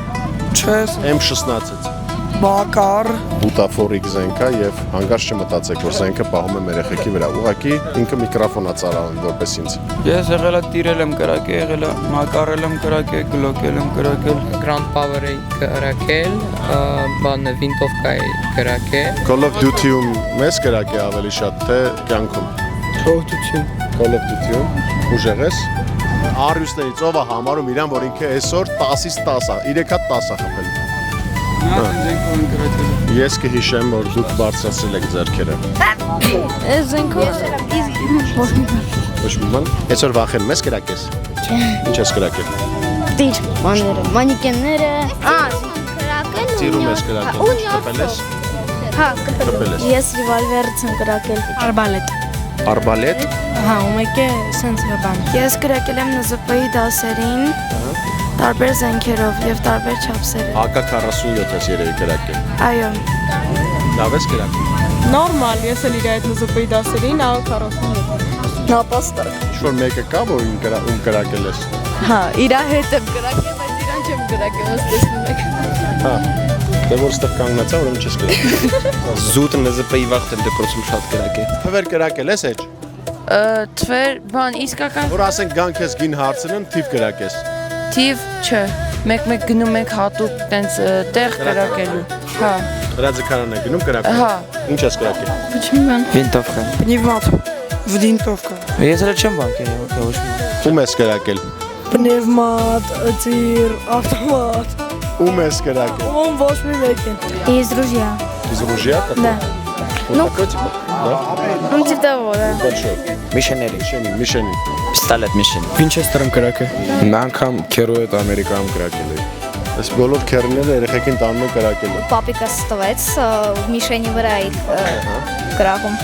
Չէ։ M16-ից։ Բակար։ Բուտաֆորիկ զենք է եւ հանկարծ չմտածեք, որ զենքը պահում եմ երեխեքի վրա։ Ուղղակի ինքը միկրոֆոնա ծարավում որպես ինձ։ Ես եղել եմ տիրել եմ կրակել, եղել եմ մակարել եմ կրակել, գլոկել եմ կրակել, Grand Power-ի կրակել, բանը վինտովկայի կրակել։ Call of Duty-ում մեզ կրակել ավելի շատ թե կյանքում։ Call of Duty-ում ուժեղ ես։ Արյուսներից ով է համարում իրան, որ ինքը այսօր 10-ից 10 է, 3 հատ 10 է խփել։ Ես կհիշեմ, որ դուք բարձրացրել եք ձեռքերը։ Այս զենքով Ոչ մի բան։ Այսօր վախենում ես կրակես։ Չէ։ Ինչ ես կրակել։ Դիր, մաները, մանիկենները, կրակել ու Ծիրում ես կրակել։ Կպել ես։ Հա, կպել ես։ Ես ռիվոլվերից եմ կրակել։ Արբալետ։ Արբալետ։ Հա, ու մեկը սենց բան։ Ես կրակել եմ ՆԶՊ-ի դասերին, տարբեր զենքերով եւ տարբեր չափսերով։ AK-47 ես երևի կրակել։ Այո։ Լավ ես կրակել։ Նորմալ, ես էլ իր այդ ՆԶՊ-ի դասերին AK-47։ Նապաստակ։ Ինչ-որ մեկը կա, որ ում կրակել ես։ Հա, իրա հետ եմ կրակել, բայց իրան չեմ կրակել, ոնց տեսնում եք։ Հա։ Դե որ ստեղ կանգնացա, ուրեմն չես կրակել։ Զուտ ՆԶՊ-ի վաղտ եմ դպրոցում շատ կրակել։ Թվեր կրակել ես էջ։ Թվեր, բան, իսկական Որ ասենք գանք ես գին հարցնեն, թիվ կրակես։ թիվ չէ։ Մեկ գնում ենք հատուկ տենց տեղ կրակելու։ Հա։ Հրաձգարան է գնում կրակել։ Հա։ Ինչ ես կրակել։ Ոչ մի բան։ Վինտովկա։ Պնևմատ, վդինտովկա։ Ես էլ չեմ բանկել, ոչ մի։ Ում ես կրակել։ Պնևմատ, ծիր, ավտոմատ։ Ում ես կրակել։ Ում ոչ մի մեկին։ Из друзья. Из ружья какой? Да. Вот такой типа? Да? Ну, типа того, да. Большой. Միշեների։ Միշենի։ Պիստոլետ միշեն։ Վինչեսթերում կրակել։ Նա անգամ քերո հետ Ամերիկայում կրակել է։ Այս բոլոր քերները երեխեքին տանում են կրակել։ Պապիկս տվեց Միշենի վրա այդ կրակում։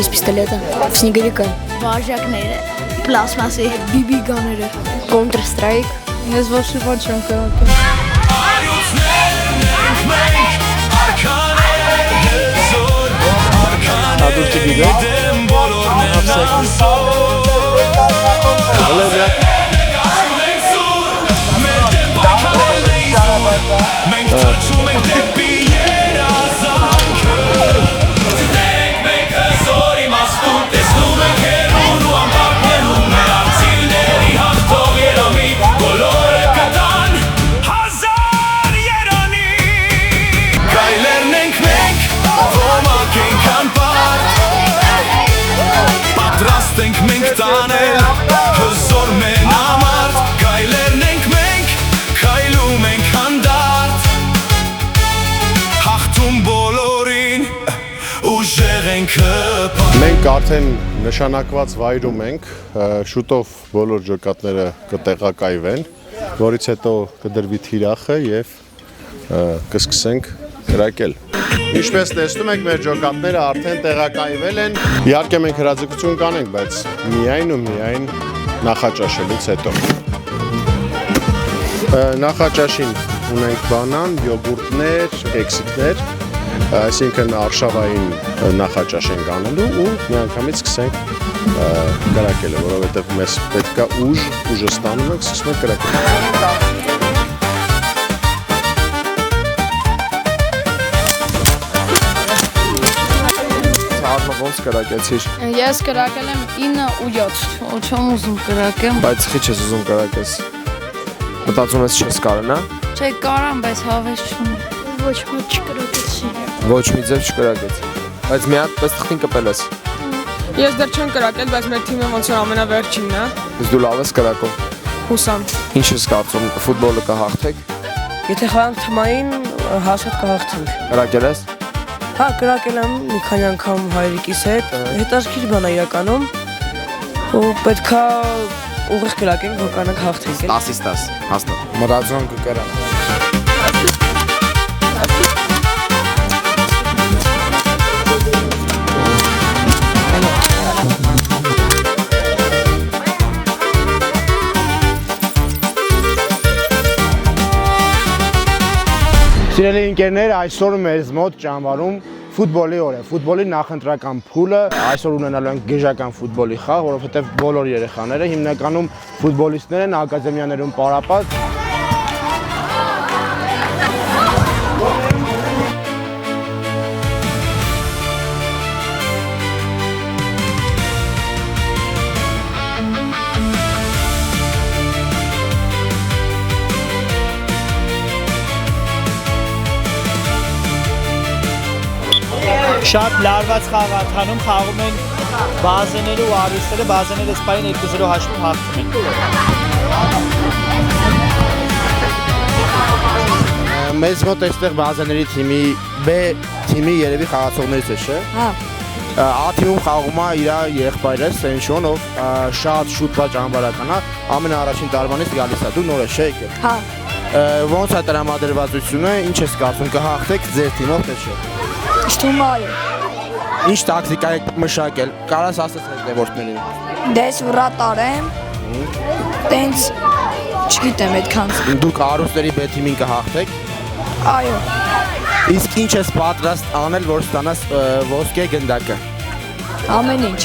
Из пистолета. Снеговика. Վարժակները, պլաստմասի, BB գաները. Counter Strike։ Ես ոչ մի բան չեմ կրակել։ Adulti գիտեք։ Մենք թրջում ենք դեպի երազանքը Դենք մենք հզոր իմաստուն տեսնում ենք հերուն ու ամբակներում է արցիների հաղթող երամի բոլորը կտան հազար երանի Կայլերն ենք մենք, ոմանք ենք անպար Պատրաստ ենք մենք տանել հզոր մենամարդ Կայլերն ենք մենք, քայլում ենք հանդարտ Մենք արդեն նշանակված վայրում ենք, շուտով բոլոր ջոկատները կտեղակայվեն, որից հետո կդրվի թիրախը եւ կսկսենք կրակել։ Ինչպես տեսնում եք, մեր ջոկատները արդեն տեղակայվել են։ Իհարկե մենք հրաձգություն կանենք, բայց միայն ու միայն նախաճաշելուց հետո։ Նախաճաշին ունենք բանան, յոգուրտներ, կեքսիկներ, այսինքն արշավային նախաճաշ ենք անելու ու միանգամից սկսենք կրակելը, որովհետև մեզ պետք է ուժը ստանում ենք, սկսում ենք կրակել։ Ոնց կրակեցիր։ Ես կրակել եմ 9 ու 7, չեմ ուզում կրակեմ։ Բայց խի չես ուզում կրակես։ Մտածում ես չես կարան, հա։ Չէ, կարամ, բայց հավես չունեմ։ Ոչ մի չկրակեցի։ Ոչ մի ձև չկրակեցի։ Բայց մի հատ պես թղթին կպել ես։ Ես դեռ չեմ կրակել, բայց մեր թիմը ոնց որ ամենավերջինն է։ Իսկ դու լավ ես կրակում։ Հուսամ։ Ինչ ես կարծում, ֆուտբոլը կհաղթեք։ Եթե խաղանք թմային, հաշատ կհաղթենք։ Կրակել ես։ Հա, կրակել եմ մի քանի անգամ հայրիկիս հետ, հետաքրքիր բան է իրականում, ու պետքա ուղիղ կրակենք, որ կանանք հաղթենք։ 10-ից 10, հաստատ։ Մտածում կկրան։ Սիրելի ընկերներ, այսօր մեզ մոտ ճամբարում ֆուտբոլի օր է, ֆուտբոլի նախընտրական փուլը, այսօր ունենալու ենք գեժական ֆուտբոլի խաղ, որովհետև բոլոր երեխաները հիմնականում ֆուտբոլիստներ են, ակադեմիաներում պարապած։ Շատ լարված խաղ աթանում խաղում են բազեները ու արվեստները, բազեները սպային 2-0 հաշվում հաղթում են։ Մեզ մոտ այստեղ բազաների թիմի B թիմի երևի խաղացողներից է, չէ՞։ Հա։ A թիմում խաղում է իր եղբայրը Սենշոն, ով շատ շուտ բա ճամբարական է, ամենաառաջին տարվանից գալիս է, դու նոր ես, չէ՞ եկել։ Հա։ Ոնց է տրամադրվածությունը, ինչ ես կարծում կհաղթեք ձեր թիմով, թե չէ։ Իշտում այո։ Ինչ տակտիկա եք մշակել, կարաս ասես հետևորդներին։ Դες վրատար եմ։ Տենց չգիտեմ այդքան։ Դուք արուստերի B թիմին կհաղթեք։ Այո։ Իսկ ինչ ես պատրաստ անել, որ ստանաս ոսկե գնդակը։ Ամեն ինչ։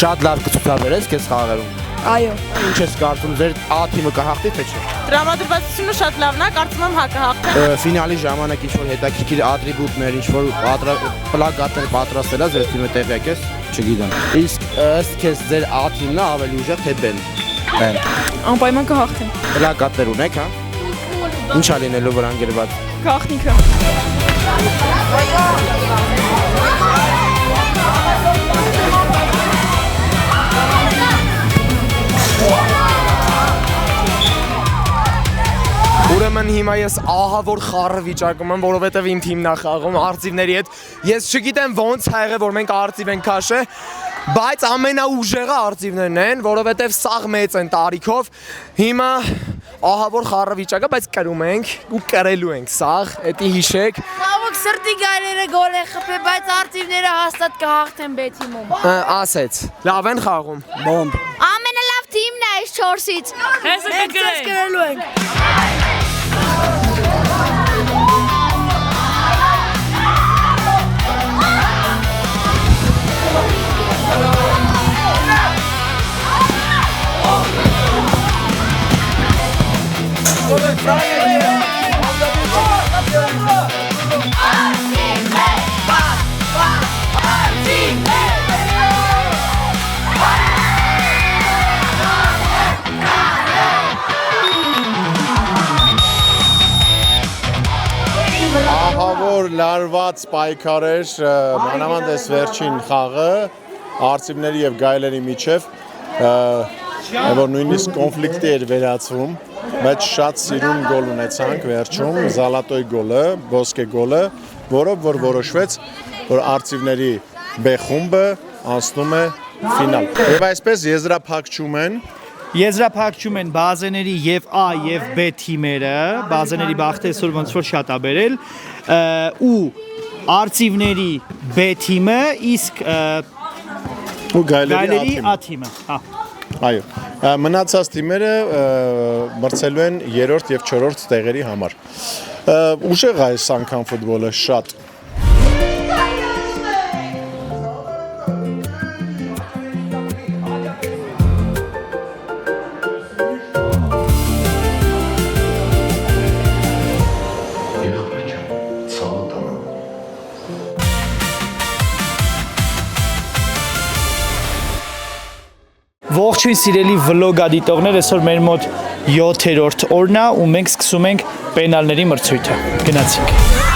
Շատ լավ կցուցաբերես քեզ խաղերում։ Այո։ Ինչ ես կարծում, ձեր A թիմը կհաղթի, թե չէ։ Տրամադրվածությունը շատ լավն է, կարծում եմ հա կհաղթի։ Ֆինալի ժամանակ ինչ որ հետաքրքիր ատրիբուտներ, ինչ որ պլակատներ պատրաստել է ձեր թիմը տեղյակ ես։ Չգիտեմ։ Իսկ ըստ քեզ ձեր A թիմն է ավելի ուժեղ, թե B-ն։ Բեն։ Անպայման կհաղթեն։ Պլակատներ ունեք, հա։ Ինչ է լինելու վրան գրված։ Գաղտնիքը։ Ուրեմն հիմա ես ահա որ խառը վիճակում եմ, որովհետև իմ թիմն է խաղում արծիվների հետ։ Ես չգիտեմ ոնց ա եղել, որ մենք արծիվ ենք քաշել, բայց ամենաուժեղը արծիվներն են, որովհետև սաղ մեծ են տարիքով։ Հիմա ահա որ խառը վիճակը, բայց կրում ենք ու կրելու ենք սաղ, էդի հիշեք։ Ցավոք սրտի գայլերը գոլ են խփել, բայց արծիվները հաստատ կհաղթեն B թիմում։ Ասեց, լավ են խաղում։ Բոմբ։ Ամենալավ թիմն է այս 4-ից։ Հեսը կգրելու ենք։ Ահա որ լարված պայքարեր, մանավանդ այս վերջին խաղը արծիվների եւ գայլերի միջև, որ նույնիսկ կոնֆլիկտի էր վերածվում, բայց շատ սիրուն գոլ ունեցանք վերջում, Զալատոյ գոլը, ոսկե գոլը, որով որ որոշվեց, որ արծիվների B խումբը անցնում է ֆինալ։ Եվ այսպես եզրափակում են Եզրափակում են բազեների եւ A եւ B թիմերը, բազեների բախտը այսօր ոնց որ շատ ա բերել, ու արծիվների B թիմը, իսկ ու գայլերի A թիմը, հա։ Այո, մնացած թիմերը մրցելու են 3-րդ եւ 4-րդ տեղերի համար։ Ուժեղ է այս անգամ ֆուտբոլը շատ։ Ողջույն սիրելի վլոգադիտողներ, այսօր մեր մոտ 7-րդ օրն է ու մենք սկսում ենք պենալների մրցույթը։ Գնացինք։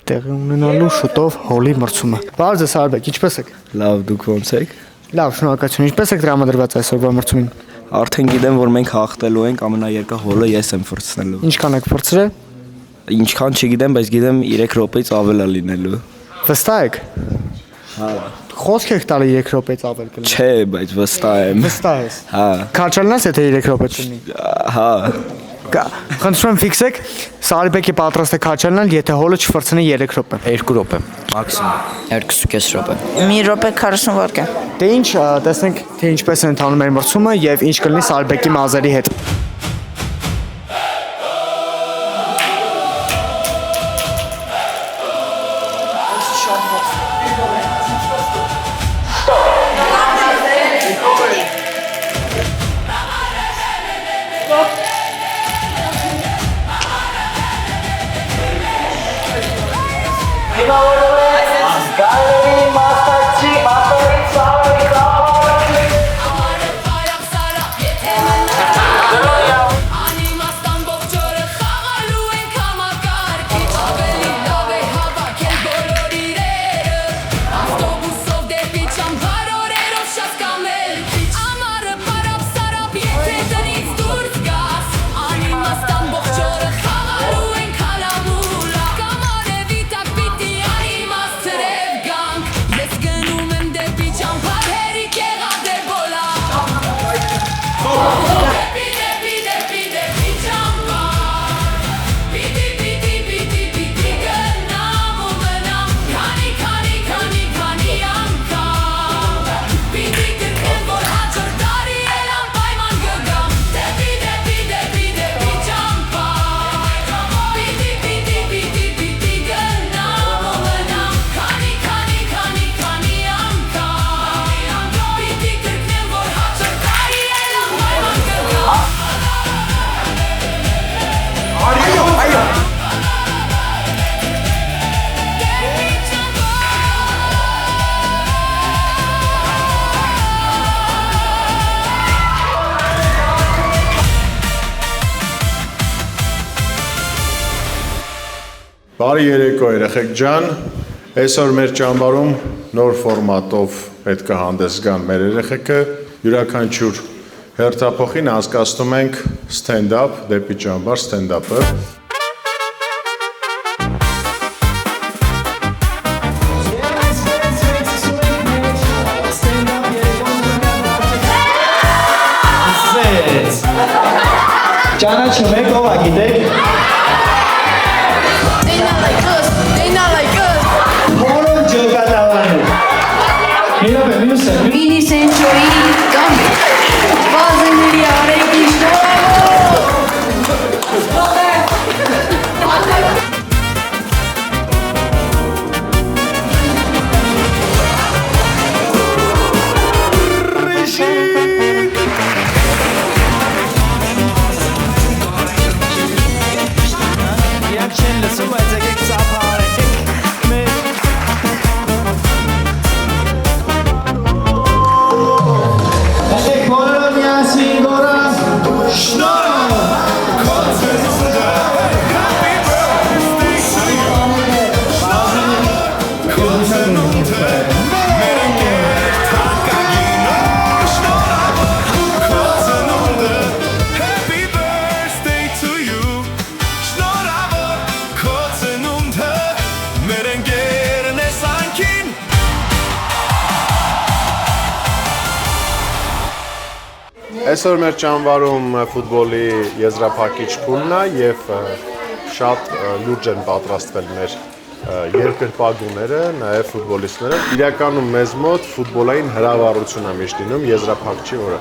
Տեղի ունենալու շուտով հոլի մրցումը։ Բարև ձեզ Արբեկ, ինչպե՞ս եք։ Լավ, դուք ոնց եք։ Լավ, շնորհակալություն։ Ինչպե՞ս եք տրամադրված այսօրվա մրցումին։ Արդեն գիտեմ, որ մենք հաղթելու ենք, ամենաերկա հոլը ես եմ ֆրցնելու։ Ինչքան եք ֆրցրել։ Ինչքան չգիտեմ, բայց գիտեմ 3 րոպեից ավել է լինելու։ Վստահ եք։ Հա։ Խոսք եք տալի 3 րոպեից ավել կլինի։ Չէ, բայց վստահ եմ։ Վստահ ես։ Հա։ Քաչալնաս եթե 3 րոպե չունի։ Հա։ Խնդրում եմ ֆիքսեք, Սարիբեկի պատրաստ է քաչալնալ, եթե հոլը չֆրցնի 3 րոպե։ 2 րոպե, մաքսիմում 2.5 րոպե։ 1 րոպե 40 վայրկյան։ Դե ինչ, տեսնենք թե ինչպես է ընթանում մեր մրցումը եւ ինչ կլինի Սարիբեկի մազերի հետ։ Բարի երեկո երեխեք ջան, այսօր մեր ճամբարում նոր ֆորմատով պետք է հանդես գան մեր երեխեքը, յուրաքանչյուր հերթափոխին անցկացնում ենք stand-up, դեպի ճամբար stand-up-ը։ Ճանաչում եք, ով ա գիտեք։ Mini Century կամ Վազենների արեկի Այսօր մեր ճամբարում ֆուտբոլի եզրափակիչ փուլն է եւ շատ լուրջ են պատրաստվել մեր երկրպագուները, նաեւ ֆուտբոլիստները։ Իրականում մեզ մոտ ֆուտբոլային հրավառություն է միշտ լինում եզրափակչի օրը։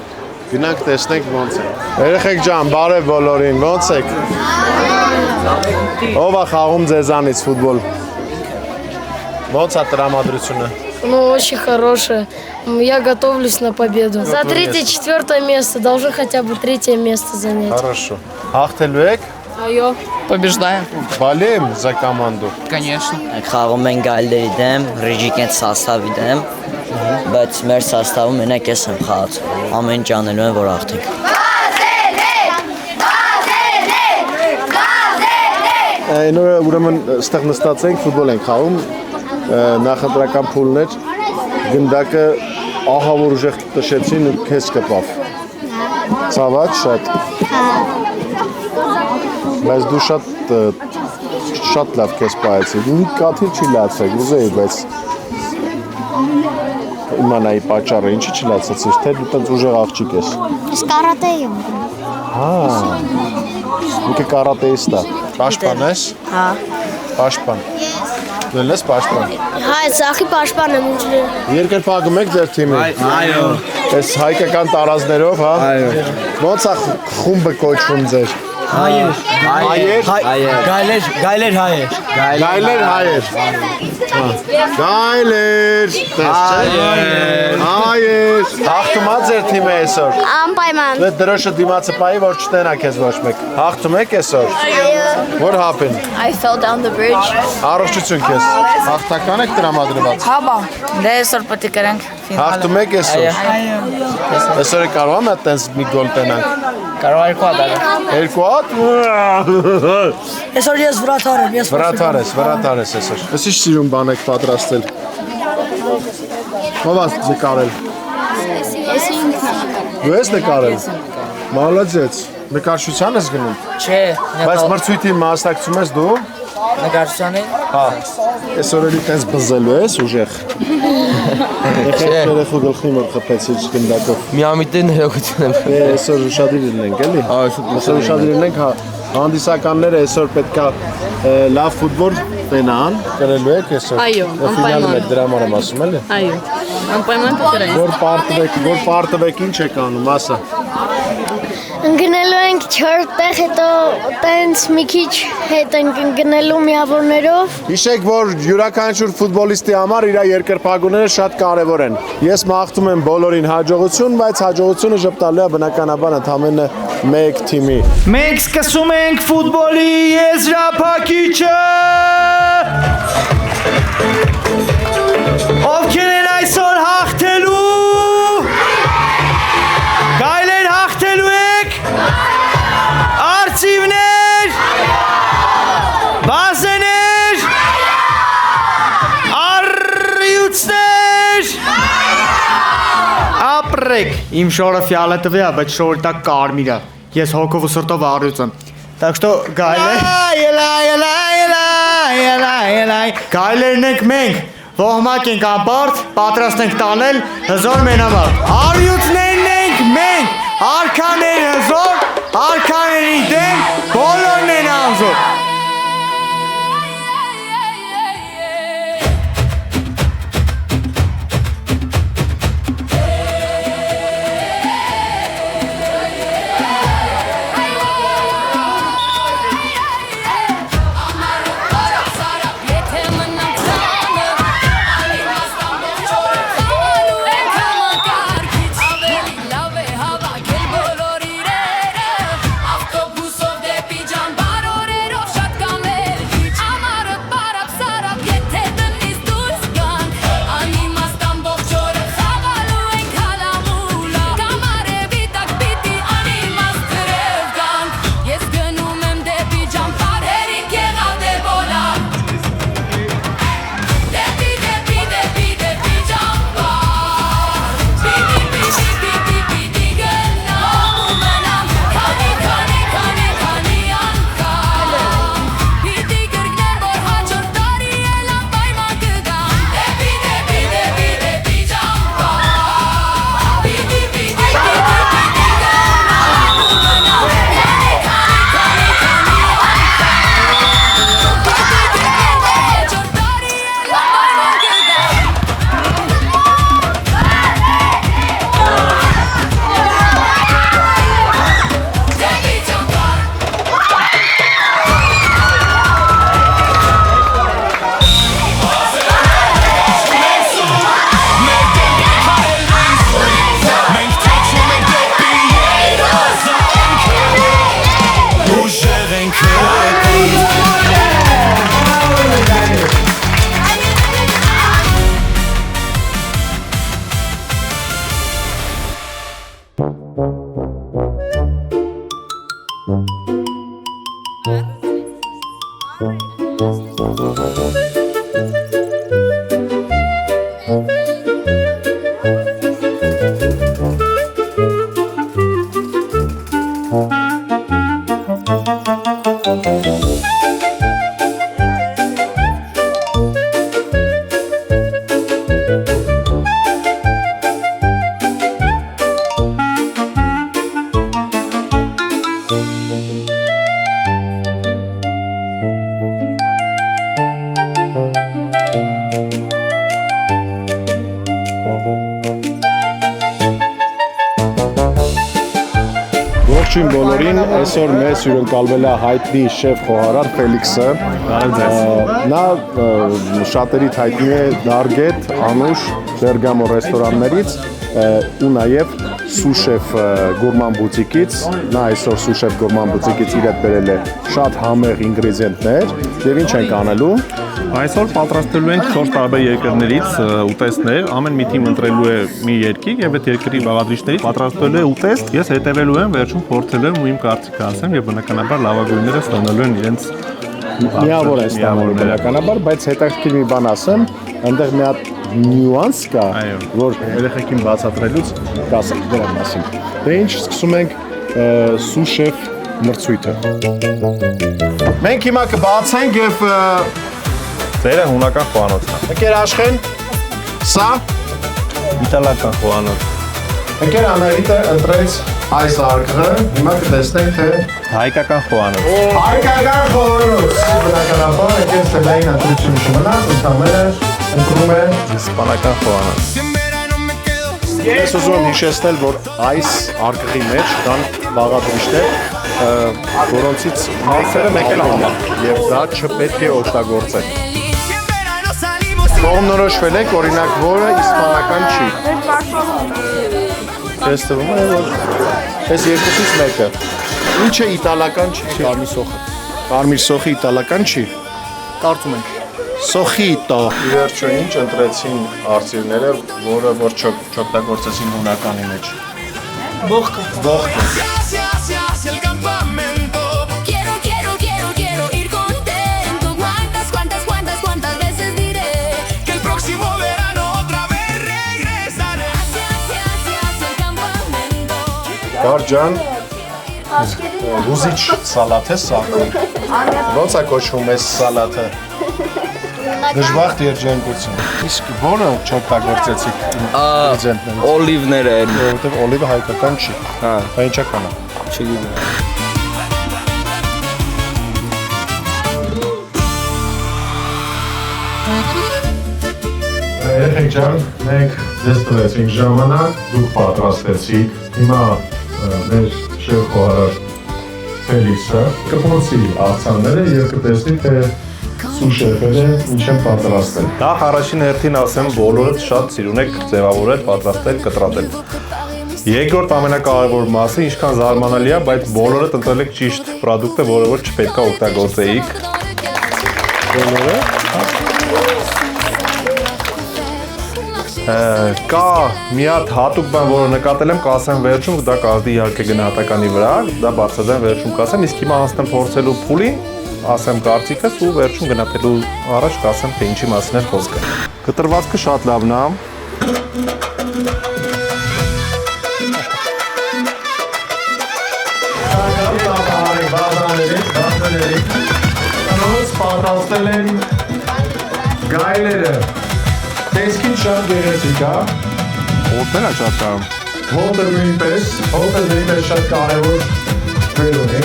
Գնանք տեսնենք ոնց է։ Երեխեք ջան, բարև բոլորին, ոնց եք։ Ով է խաղում ձեզանից ֆուտբոլ։ Ոնց է տրամադրությունը։ Ну, очень хорошая. Я готовлюсь на победу. За 3-4 место. Должен хотя бы 3 место занять. Хорошо. Հաղթելու եք։ Այո. Побеждаем. Болеем за команду. Конечно. Խաղում ենք գալերի դեմ, ռեժիկեն սաստավի դեմ, բայց մեր սաստավում մենակ ես եմ խաղացել։ Ամեն ինչ անելու եմ, որ հաղթենք։ Այն օրը ուրեմն ստեղ նստած ենք, ֆուտբոլ ենք խաղում, նախընտրական փուլներ, գնդակը ահավոր ուժեղ տշեցին ու քեզ կպավ։ Ցավաց շատ։ Բայց դու շատ լավ քեզ պահեցի։ Մի կաթիլ չի լացեք, ուզեի, բայց իմանայի պատճառը ինչի չլացեցիր, թե դու տենց ուժեղ աղջիկ ես։ Ես կարատեի եմ։ Հա։ Ինքը կարատեիստ է։ Պաշտպան ես։ Հա։ Պաշտպան։ Դու ես պաշտպան։ Հա, սախի պաշտպան եմ ուժը։ Երկրպագում եք ձեր թիմի։ Այո։ Այս հայկական տարազներով, հա։ Այո։ Ոնց է խումբը կոչվում ձեր։ Հայեր։ Գայլեր հայեր։ Գայլեր հայեր։ Գայլեր։ Հայեր։ Հաղթումա ձեր թիմը այսօր։ Անպայման։ Դե դրոշը դիմացը պայի, որ չտենա քեզ ոչ մեկ։ Հաղթում եք այսօր։ What happened? I fell down the bridge. Առողջություն քեզ։ Հաղթական եք տրամադրված։ Հա բա։ Դե այսօր պետք է կրանք ֆինալը։ Հաղթում եք այսօր։ Այսօր կարող եմ այդտենց մի գոլ տենանք։ Կարող երկու հատ արել։ Երկու հատ։ Այսօր ես վրաթար եմ, ես վրաթար ես այսօր։ Ես ինչ սիրուն բան եք պատրաստել։ Ո՞վ է նկարել։ Դու ես նկարել։ Մալացեց։ Նկարչության ես գնում։ Չէ։ Բայց մրցույթի մասնակցում ես դու։ Նկարչությանի։ Հա։ Այսօր էլի տես բզելու ես ուժեղ։ Երեխու գլխի մոտ խփեցի գնդակով։ Միամիտեն հոգություն եմ։ Այսօր ուշադիր լինենք էլի։ Այսօր ուշադիր լինենք, հա։ Հանդիսականները այսօր պետքա լավ ֆուտբոլ տենան, կրելու եք այսօր։ Այո, ֆինալում եք դրա համար եմ ասում էլի։ Այո։ Անպայման կգրենք։ Որ պարտվեք, ինչ եք անում, ասա։ Ընկնելու ենք 4 տեղ, հետո տենց մի քիչ հետ ենք ընկնելու միավորներով։ Հիշեք, որ յուրաքանչյուր ֆուտբոլիստի համար իր երկրպագուները շատ կարևոր են։ Ես մաղթում եմ բոլորին հաջողություն, բայց հաջողությունը ժպտալու է բնականաբար ընդամենը մեկ թիմի։ Մենք սկսում ենք ֆուտբոլի եզրափակիչը։ Ովքեր են այսօր հաղթելու։ Գայլեր հաղթելու եք։ Արծիվներ։ Բազեներ։ Առյուծներ։ Ապրեք։ Իմ շորը ֆիալը տվյա, բայց շորը տա կարմիրա։ Ես հոգով ու սրտով առյուծ եմ։ Так что գայլերն ենք մենք, ողմակ ենք ապարդ, պատրաստ ենք տանել հզոր մենամար։ Առյուծներն ենք մենք, արքաներ հզոր, արքաների դեմ, բոլորն են անզոր։ Ողջույն բոլորին, այսօր մեզ հյուրընկալվել է հայտնի շեֆ խոհարար Ֆելիքսը։ Նա շատերիդ հայտնի է Դարգետ, Անուշ, Բերգամո ռեստորաններից ու նաև Սուշեֆ գուրման բուտիկից։ Նա այսօր Սուշեֆ գուրման բուտիկից իր հետ բերել է շատ համեղ ինգրեդիենտներ եւ ինչ ենք անելու։ Այսօր պատրաստելու ենք 4 տարբեր երկրներից ուտեստներ, ամեն մի թիմ ընտրելու է մի երկիր եւ այդ երկրի բաղադրիչներից պատրաստելու է ուտեստ, ես հետևելու եմ, վերջում փորձելու եմ ու իմ կարծիքը ասեմ եւ բնականաբար լավագույնները ստանալու են իրենց միավոր են ստանալու բնականաբար, բայց հետաքրքիր մի բան ասեմ, այնտեղ մի հատ նյուանս կա, որ երեխեքին բացատրելուց կասեմ դրա մասին։ Դե ինչ, սկսում ենք Սուշեֆ մրցույթը։ Մենք հիմա կբացենք եւ Դերը հունական խոհանոցն է։ Եկեր Աշխեն, սա իտալական խոհանոց։ Եկեր Անահիտը ընտրեց այս արկղը, հիմա կտեսնենք թե հայկական խոհանոց։ Հայկական խոհանոց։ Բնականաբար եկեր սելային ընտրություն չմնաց, ընդհանրապես ընտրում է իսպանական խոհանոց։ Ես ուզում եմ հիշեցնել, որ այս արկղի մեջ կան բաղադրիչներ, որոնցից մեկը մեկել համակ եւ դա չպետք է օգտագործել։ Կողմնորոշվել եք, օրինակ, որը իսպանական չի։ Ես թվում է, որ այս երկուսից մեկը։ Ինչ է իտալական չի, կարմիր սոխը։ Կարմիր սոխը իտալական չի։ Կարծում ենք։ Սոխիտո։ Ի վերջո ինչ ընտրեցին արծիվները, որը որ չօգտագործեցին հունականի մեջ։ Ողկը։ Ողկը։ Գարջան, ռուզիչ սալատ է սա։ Ոնց է կոչվում այս սալատը։ Դժբախտ երջանկություն։ Իսկ որը չօգտագործեցիք ինգրեդիենտներից։ Օլիվները են։ Որովհետև օլիվը հայկական չի։ Հա, ինչական է։ Չգիտեմ։ Երեխեք ջան, մենք ձեզ տվեցինք ժամանակ, դուք պատրաստեցիք։ Հիմա մեր շեֆ խոհարար Ֆելիքսը կփորձի աղցանները եւ կտեսնի թե Սուշեֆերը ինչ են պատրաստել։ Դա առաջին հերթին ասեմ, բոլորդ շատ սիրուն եք ձևավորել, պատրաստել, կտրատել։ Երկրորդ ամենակարևոր մասը ինչքան զարմանալի է, բայց բոլորդ ընտրել եք ճիշտ պրոդուկտը, որը որ չպետք է օգտագործեիք։ Բոլորը կա մի հատ հատուկ բան, որը նկատել եմ, կասեմ վերջում, դա կազդի իհարկե գնահատականի վրա, դա բարձրաձայն վերջում կասեմ, իսկ հիմա անցնեմ փորձելու փուլին, ասեմ կարծիքս ու վերջում գնահատելու առաջ կասեմ, թե ինչի մասին է խոսքը։ Կտրվածքը շատ լավն է։ Պատրաստել են գայլերը։ Տեսքին շատ գեղեցիկ է։ Հոտելը շատ կա։ Հոտը նույնպես շատ կարևոր դեր ունի։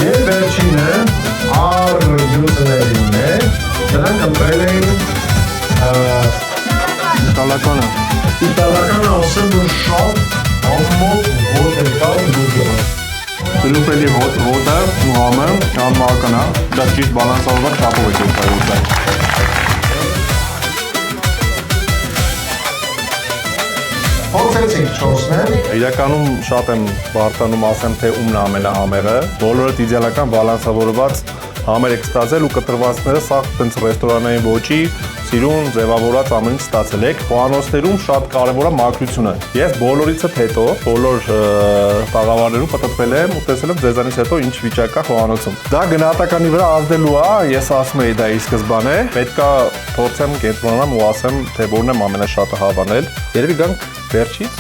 Եվ վերջինը առյուծներինն է, դրանք ընտրել էին իտալականը։ Իտալականը ասեմ, որ շատ ամոթ հոտ է կա դուգերը։ Դրուպելի հոտը ու համը անմահական է, դա ճիշտ բալանսավորված չափով է կերպարել։ Փորձեցինք 4-ներ։ Իրականում շատ եմ բարդանում ասեմ, թե ումն է ամենահամեղը։ Բոլորդ իդեալական բալանսավորված համեր եք ստացել ու կտրվածքները սա տենց ռեստորանային ոճի սիրուն ձևավորած ամեն ինչ ստացել եք։ Խոհանոցներում շատ կարևոր է մաքրությունը։ Ես բոլորիցդ հետո, բոլոր տաղավարներում պատտվել եմ ու տեսել եմ ձեզանից հետո ինչ վիճակ կա խոհանոցում։ Դա գնահատականի վրա ազդելու է, ես ասում եի դա ի սկզբանե, պետքա փորձեմ կենտրոնանամ ու ասեմ, թե որն եմ ամենաշատը հավանել։ Երևի գանք վերջից։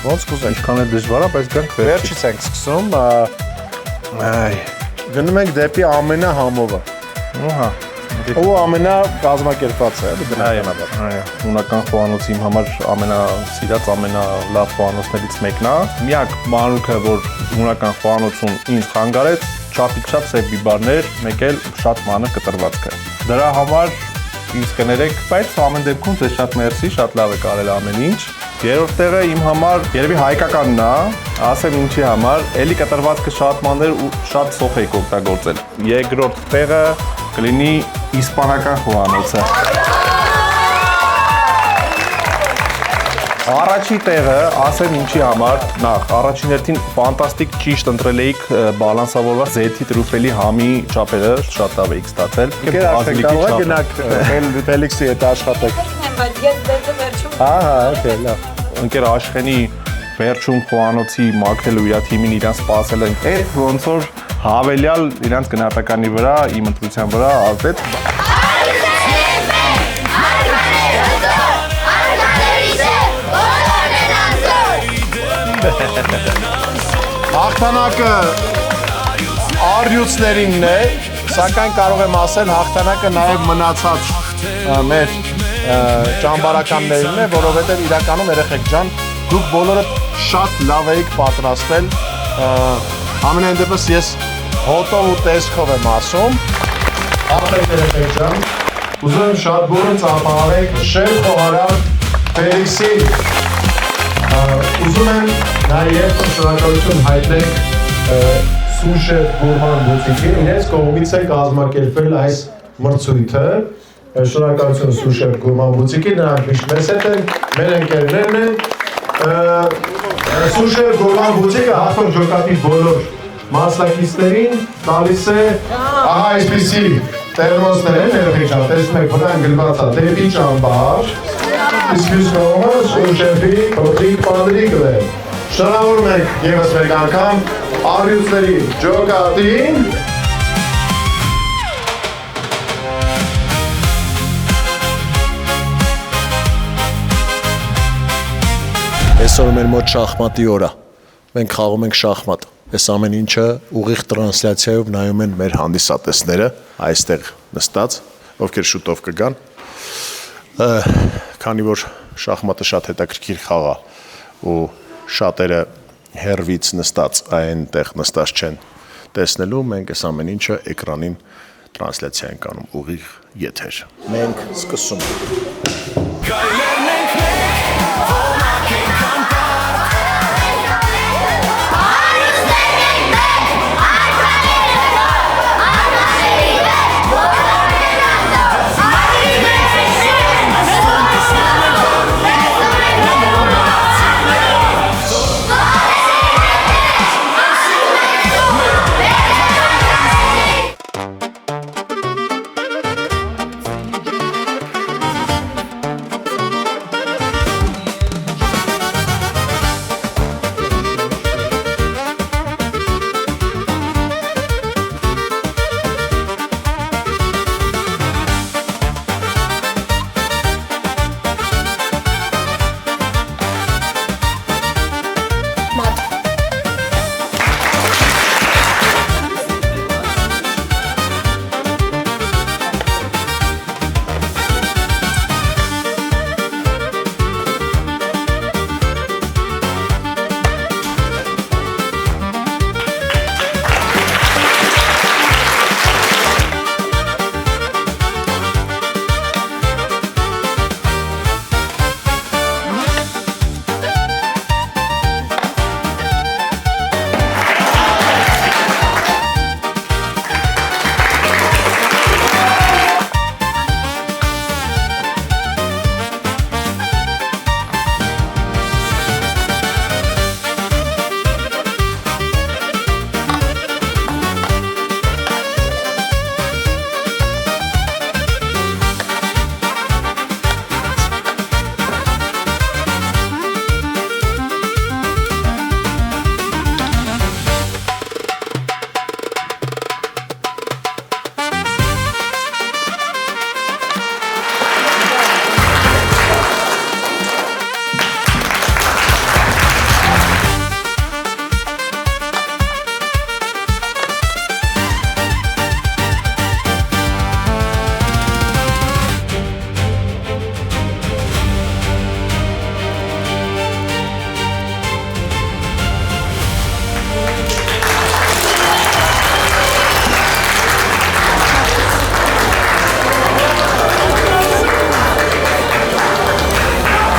Ոնց կուզենք։ Ինչքան է դժվար է, բայց գանք վերջից ենք սկսում։ Գնում ենք դեպի ամենահամովը։ Ահա։ Ու ամենակազմակերպված է, բնականաբար։ Այո, հունական խոհանոցը իմ համար ամենասիրած, ամենալավ խոհանոցներից մեկն է։ Միակ մանրուքը, որ հունական խոհանոցում ինձ խանգարեց, շատից շատ սև բիբարներ, մեկ էլ շատ մանր կտրվածքը։ Դրա համար ինձ կներեք, բայց ամեն դեպքում ձեզ շատ մերսի, շատ լավ եք արել ամեն ինչ։ Երրորդ տեղը իմ համար երևի հայկականն է, ասեմ ինչի համար, էլի կտրվածքը շատ մանր ու շատ սոխ եք օգտագործել։ Երկրորդ տեղը կլինի իսպանական խոհանոցը։ Առաջի տեղը, ասեմ ինչի համար, նախ, առաջին հերթին ֆանտաստիկ ճիշտ ընտրել էիք բալանսավորված զեթի տրուֆելի համի չափերը, շատ լավ էիք ստացել։ Ընկեր Աշխեն, կարող եք գնաք Ֆելիքսի հետ աշխատեք։ Բայց ես դեպի վերջում։ Ահա, օքեյ, լավ։ Ընկեր Աշխենի վերջում խոհանոցի մաքրելու իր թիմին իրան սպասել են։ Այդ ոնց որ հավելյալ իրանց գնահատականի վրա, իմ ընտրության վրա ազդեց։ Հաղթանակը առյուծներինն է, սակայն կարող եմ ասել հաղթանակը նաև մնացած մեր ճամբարականներին է, որովհետև իրականում երեխեք ջան, դուք բոլորը շատ լավ եք պատրաստել, ամենայն դեպս ես հոտով ու տեսքով եմ ասում, աղթեք երեխեք ջան, ուզում եմ շատ բոլորը ծափահարեք շեֆ խոհարար Ֆելիքսին, ուզում եմ նաև շնորհակալություն հայտնենք Սուշեֆ Գուրման բուտիկին, իրենց կողմից է կազմակերպվել այս մրցույթը, շնորհակալություն Սուշեֆ Գուրման բուտիկին, նրանք միշտ մեզ հետ են, մեր ընկերներն են, Սուշեֆ Գուրման բուտիկը հատուկ ջոկատի բոլոր մասնակիցներին տալիս է ահա այսպիսի տերմոսներ են, երեխեք ջան, տեսնում եք վրան գրված է դեպի ճամբար, իսկ մյուս կողմը Սուշեֆի փոքրիկ պանրիկն է։ Շնորհավորում ենք ևս մեկ անգամ առյուծների ջոկատին։ Այսօր մեր մոտ շախմատի օր է։ Մենք խաղում ենք շախմատ։ Այս ամեն ինչը ուղիղ տրանսլյացիայով նայում են մեր հանդիսատեսները, այստեղ նստած, ովքեր շուտով կգան։ Քանի որ շախմատը շատ հետաքրքիր խաղ է ու շատերը հեռվից նստած այնտեղ նստած չեն տեսնելու, մենք այս ամեն ինչը էկրանին տրանսլյացիա ենք անում ուղիղ եթեր։ Մենք սկսում ենք։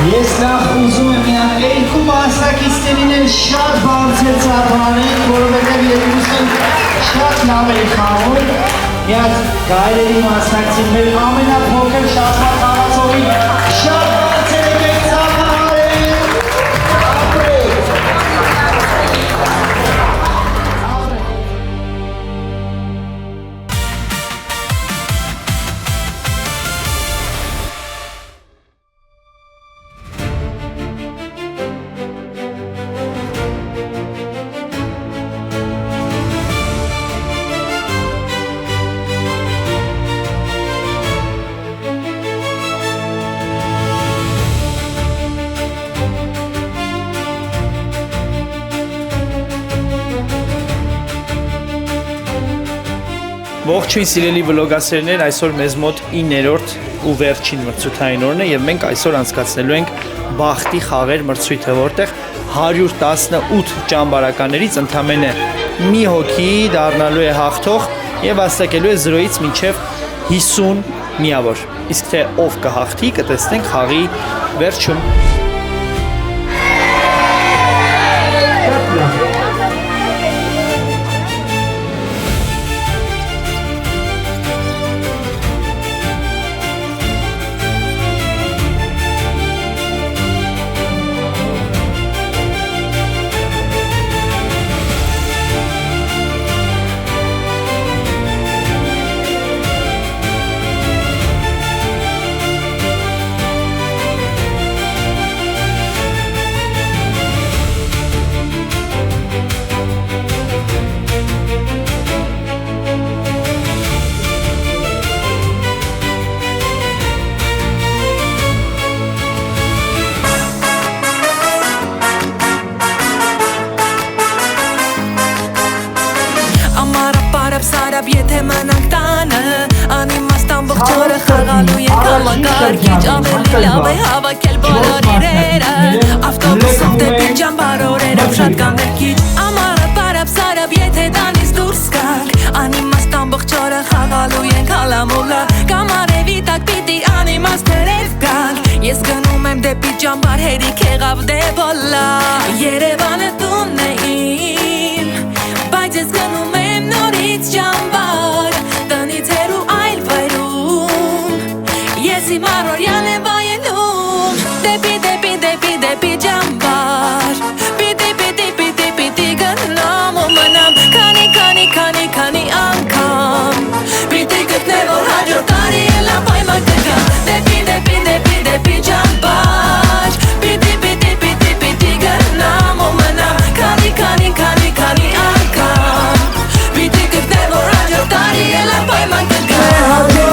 Ես նախ ուզում եմ միան երկու մասնակիցներին էլ շատ բարձր ծառայեն, որովհետև երկուսն շատ լավ են խաղում։ Միած գայլերի մասնակցին մեր ամենափոքր շախմատ խաղացողին շատ բարձր եք ծառայեն։ Ապրեք։ Ողջույն սիրելի վլոգասերներ, այսօր մեզ մոտ 9-րդ ու վերջին մրցութային օրն է եւ մենք այսօր անցկացնելու ենք բախտի խաղեր մրցույթը, որտեղ 118 ճամբարականներից ընդամենը մի հոգի դառնալու է հաղթող եւ հաստատելու է 0-ից մինչեւ 50 միավոր։ Իսկ թե ով կհաղթի, կտեսնենք խաղի վերջում։ Եթե մնանք տանը, անիմաստան ողջ օրը խաղալու ենք համակարգիչ, ավելի լավ է հավաքել բոլոր իրերը, ավտոբուսով դեպի ճամբարորերով շատ կամերքիչ, ամառը պարապ սարապ, եթե տանից դուրս գանք, անիմաստան ողջ օրը խաղալու ենք հալամուլա, կամ արևի տակ պիտի անիմաստ հրև գանք, ես գնում եմ դեպի ճամբար, հերիք եղավ դեպոլա, Երևանը տունն է իմ, բայց ես գնում եմ նորից ճամբար, տնից հեռու այլ վայրում, ես իմ առօրյան եմ վայելում, դեպի ճամբար, պիտի գնամ ու մնամ, քանի անգամ, պիտի գտնեմ, որ հաջորդ տարի էլ անպայման կգամ, դեպի ճամբար, պիտի գնամ ու մնամ, քանի անգամ, պիտի գտնեմ, որ հաջորդ տարի էլ անպայման կգամ։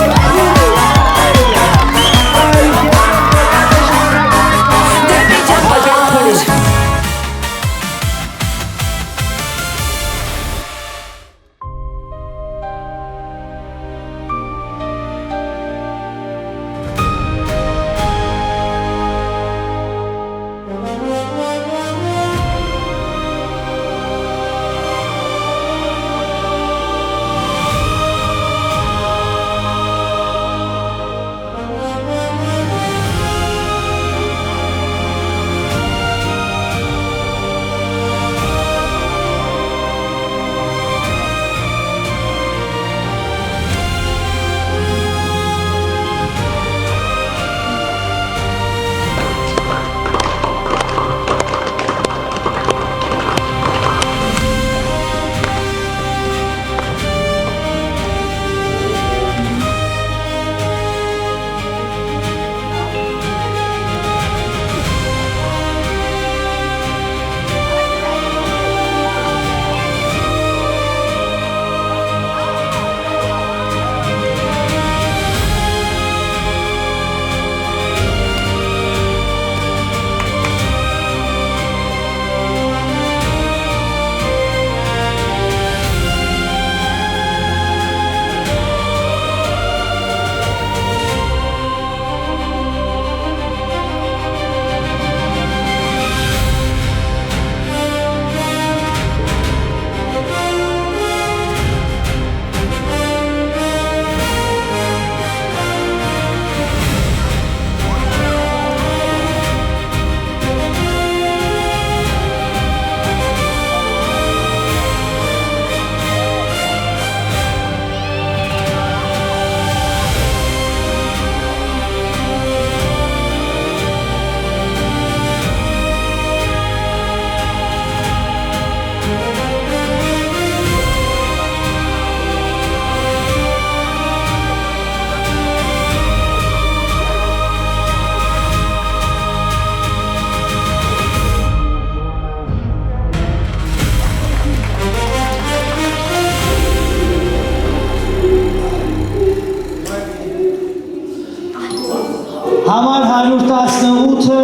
18-ը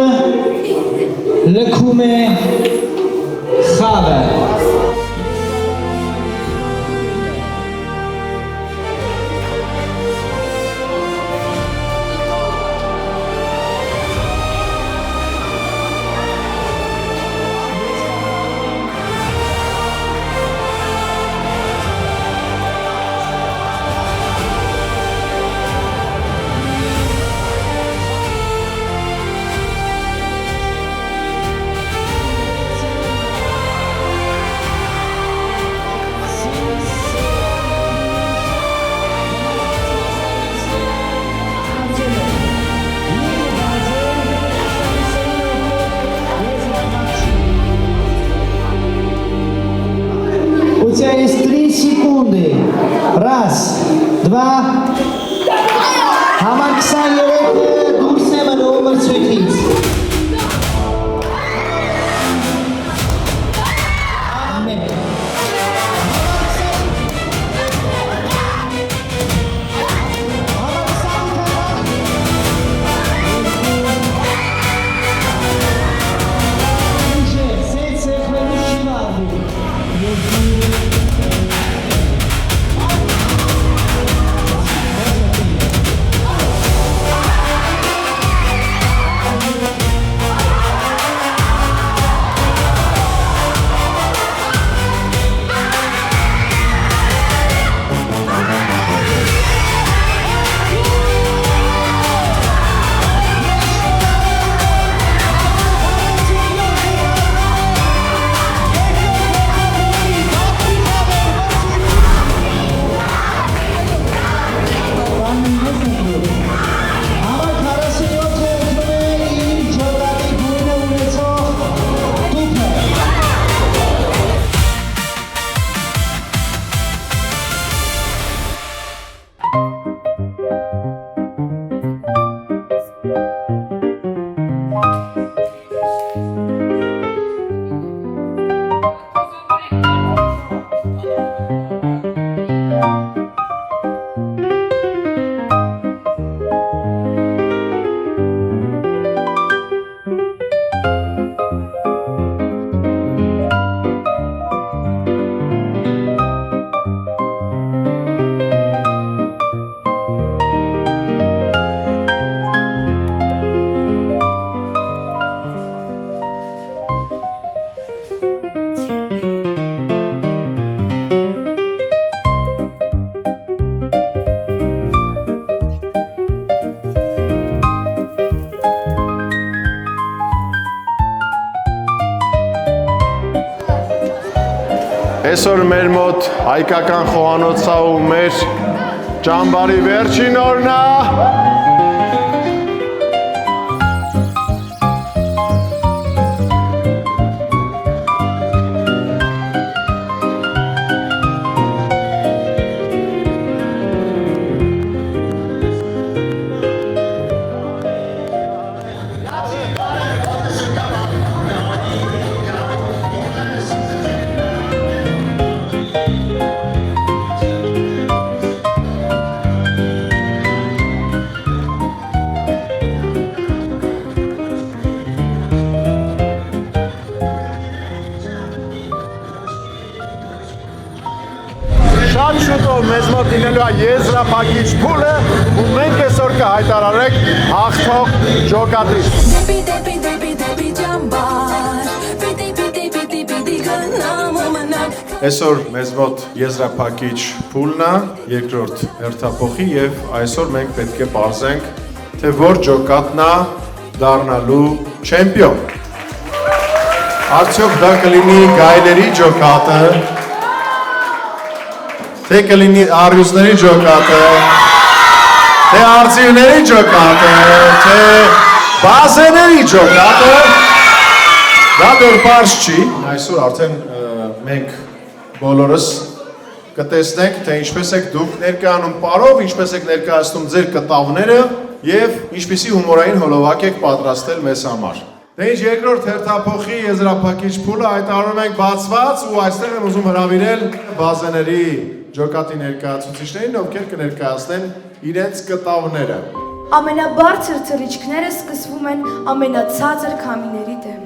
լքում է խաղը։ У тебя есть 3 секунды. Раз, два. Համար 23-ը դուրս է մնում մրցույթից։ Այսօր մեր մոտ հայկական խոհանոցա ու մեր ճամբարի վերջին օրն է։ Շատ շուտով մեզ մոտ լինելու է եզրափակիչ փուլը ու մենք այսօր կհայտարարենք հաղթող ջոկատին։ Այսօր մեզ մոտ եզրափակիչ փուլն է, երկրորդ հերթափոխի եւ այսօր մենք պետք է պարզենք, թե որ ջոկատն է դառնալու չեմպիոն։ Արդյոք դա կլինի գայլերի ջոկատը, թե կլինի առյուծների ջոկատը, թե արծիվների ջոկատը, թե բազեների ջոկատը, դա դեռ պարզ չի։ Այսօր արդեն մենք բոլորս կտեսնենք, թե ինչպես եք դուք ներկայանում պարով, ինչպես եք ներկայացնում ձեր կտավները եւ ինչպիսի հումորային հոլովակ եք պատրաստել մեզ համար։ Դե ինչ երկրորդ հերթափոխի եզրափակիչ փուլը հայտարարում ենք բացված ու այստեղ եմ ուզում հրավիրել բազեների ջոկատի ներկայացուցիչներին, ովքեր կներկայացնեն իրենց կտավները։ Ամենաբարձր թռիչքները սկսվում են ամենացածր քամիների դեմ։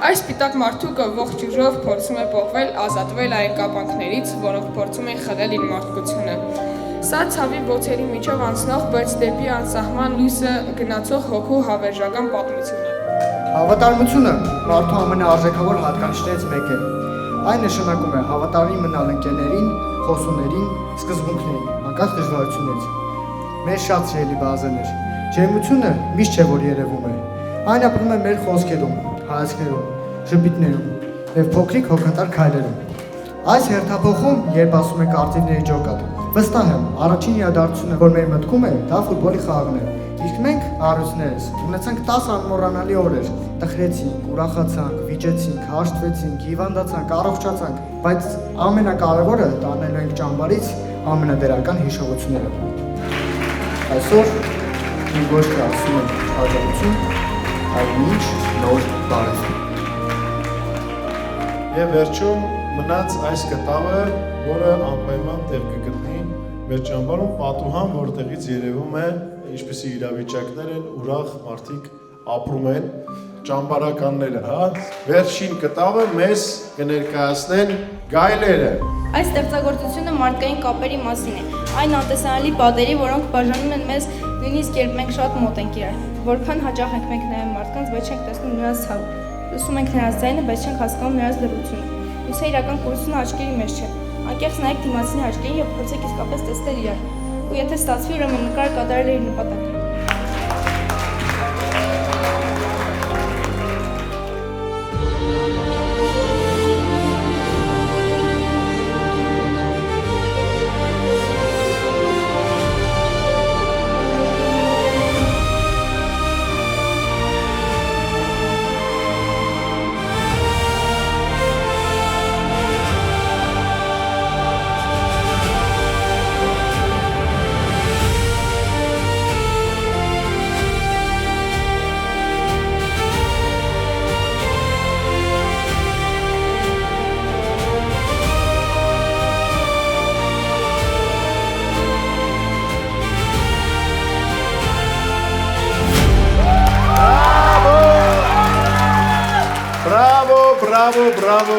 Այս սպիտակ մարդուկը ողջ ուժով փորձում է պոկվել, ազատվել այն կապանքներից, որոնք փորձում են խլել իր մարդկությունը։ Սա ցավի ոցերի միջով անցնող, բայց դեպի անսահման լույսը գնացող հոգու հավերժական պատմություն է։ Հավատարմությունը մարդու ամենաարժեքավոր հատկանիշներից մեկն է։ Այն նշանակում է հավատարիմ մնալ ընկերներին, խոսուներին, սկզբունքներին, անկախ դժվարություններից։ Մեր շատ սիրելի բազաներ, ջերմությունը միշտ չէ որ երևում է։ Այն ապրում է մեր խոսքերում, հայացքներում, ժպիտներում եւ փոքրիկ հոգատար քայլերում։ Այս հերթափոխում, երբ ասում ենք արծիվների ջոկատ, վստահ եմ, առաջին իրադարձությունը, որ մեր մտքում է, դա ֆուտբոլի խաղն է։ Իսկ մենք առույցներս ունեցանք 10 անմոռանալի օրեր, տխրեցինք, ուրախացանք, վիճեցինք, հաշտվեցինք, հիվանդացանք, առողջացանք, բայց ամենակարևորը տանելու ենք ճամբարից ամենադերական հիշողությունները։ Այսօր մենք ոչ թե ասում ենք հաջողություն, այլ ինչ նոր բարև։ Եվ վերջում մնաց այս կտավը, որը անպայման տեղ կգտնի մեր ճամբարում պատուհան, որտեղից երևում է ինչպիսի իրավիճակներ են, ուրախ մարդիկ ապրում են, ճամբարականները, հա։ Վերջին կտավը մեզ կներկայացնեն գայլերը։ Այս ստեղծագործությունը մարդկային կապերի մասին է, այն անտեսանալի պատերի, որոնք բաժանում են մեզ նույնիսկ երբ մենք շատ մոտ ենք իրար, որքան հաճախ ենք մենք նայում մարդկանց, բայց չենք տեսնում նրանց ցավը, լսում ենք նրանց ձայնը, բայց չենք հասկանում նրանց լռությունը։ Ուսե իրական կուրսությունը աչքերի մեջ չէ, անկեղծ նայեք դիմացինի աչքերին եւ փորձեք իսկապես տեսնել իրար, ու եթե ստացվի, ուրեմն նկարը կատարել է իր նպատակը։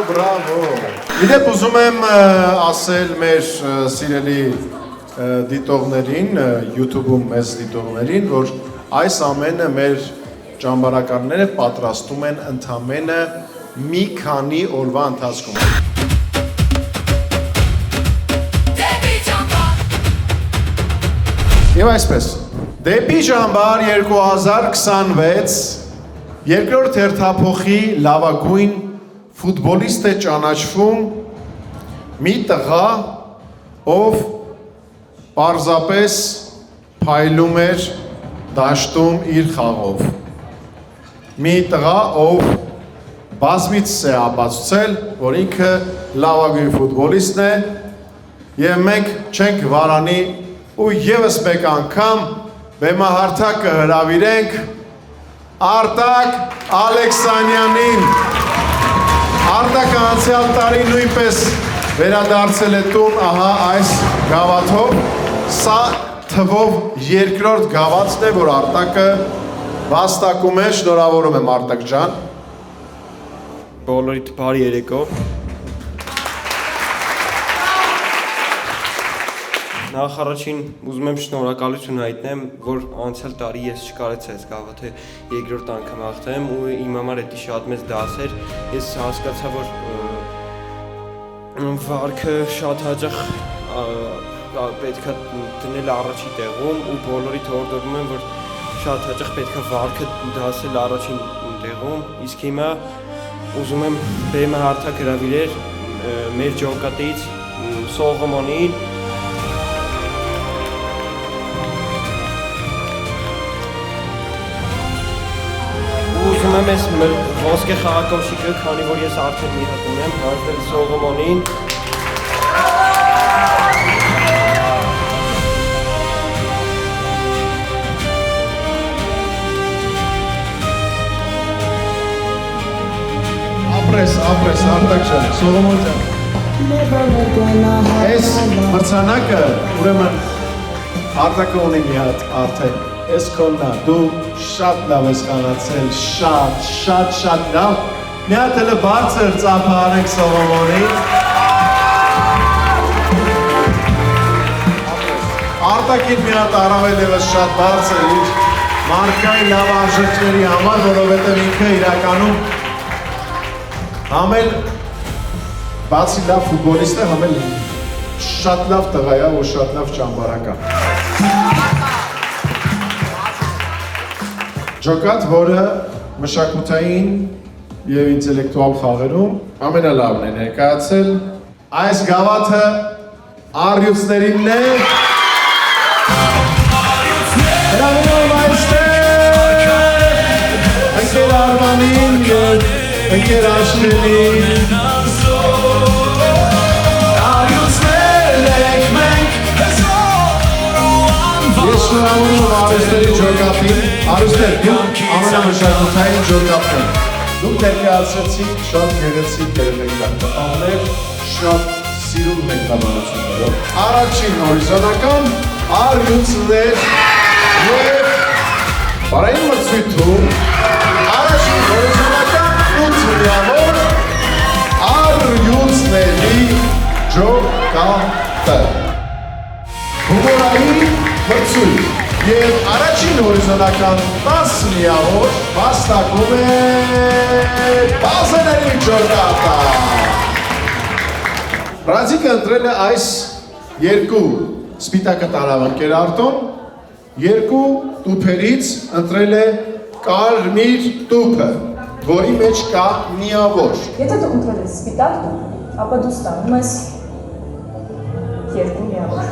Բրավո։ Իդեպ ուզում եմ ասել մեր սիրելի դիտողներին, YouTube-ում մեզ դիտողներին, որ այս ամենը մեր ճամբարականները պատրաստում են ընդամենը մի քանի օրվա ընթացքում։ Եվ այսպես, դեպի ճամբար 2026 երկրորդ հերթափոխի լավագույն ֆուտբոլիստ է ճանաչվում մի տղա, ով պարզապես փայլում էր դաշտում իր խաղով։ Մի տղա, ով բազմիցս է ապացուցել, որ ինքը լավագույն ֆուտբոլիստն է, եւ մենք չենք վարանի ու եւս մեկ անգամ բեմահարթակը հրավիրենք Արտակ Ալեքսանյանին։ Արտակը անցյալ տարի նույնպես վերադարձել է տուն, ահա այս գավաթով, սա թվով երկրորդ գավաթն է, որ Արտակը վաստակում է, շնորհավորում եմ Արտակ ջան։ Բոլորիդ բարի երեկո։ Նախ առաջին ուզում եմ շնորհակալություն հայտնեմ, որ անցյալ տարի ես չկարեցի այս գավաթը երկրորդ անգամ հաղթեմ ու իմ համար դա շատ մեծ դաս էր։ Ես հասկացա, որ վարքը շատ հաճախ պետք է դնել առաջի տեղում ու բոլորիդ հորդորում եմ, որ շատ հաճախ պետք է վարքը դասել առաջին տեղում, իսկ հիմա ուզում եմ բեմը հարթակ հրավիրել մեր ջոկատից Սողոմոնին։ Ուզում եմ ես ոսկե խաղակոշիկը, քանի որ ես արդեն մի հատ ունեմ, հանձնել Սողոմոնին։ Ապրես, Արտակ ջան, Սողոմոն ջան։ Այս մրցանակը, ուրեմն Արտակը ունի մի հատ արդեն, ես կոննա, դու շատ լավ ես կանացել, շատ լավ, մի հատ հլը բարձր ծափը արեք Սողոմոնի, Արտակին մի հատ առավել ևս շատ բարձր իր մարկայի լավ արժեքների համար, որովհետև ինքը իրականում համել բացի լավ ֆուտբոլիստ է, համել շատ լավ տղա է ու շատ լավ ճամբարական։ Ջոկատ, որը մշակութային և ինտելեկտուալ խաղերում ամենալավն է ներկայացել, այս գավաթը առյուծներինն է, հրավիրում այստեղ, ընկեր Արմանին և ընկեր Աշխենին, Ես շնորհավորում Արուստերի ջոկատին, Արուստեր, դուք ամենամշակութային ջոկատն եք, դուք ներկայացրեցիք շատ գեղեցիկ երևեկան տղաներ, շատ սիրուն մեկնաբանություններով, առաջին հորիզոնական առյուծներ և բարային մրցույթում առաջին հորիզոնական 8 միավոր առյուծների ջոկատը։ Հումորային մրցույթ և առաջին հորիզոնական 10 միավոր վաստակում է բազաների ջոկատը։ Ռադիկը ընտրել է այս երկու սպիտակը տարավ ընկեր Արտոն, երկու տուփերից ընտրել է կարմիր տուփը, որի մեջ կա միավոր։ Եթե դու ընտրել ես սպիտակ տուփ, ապա դու ստանում ես երկու միավոր։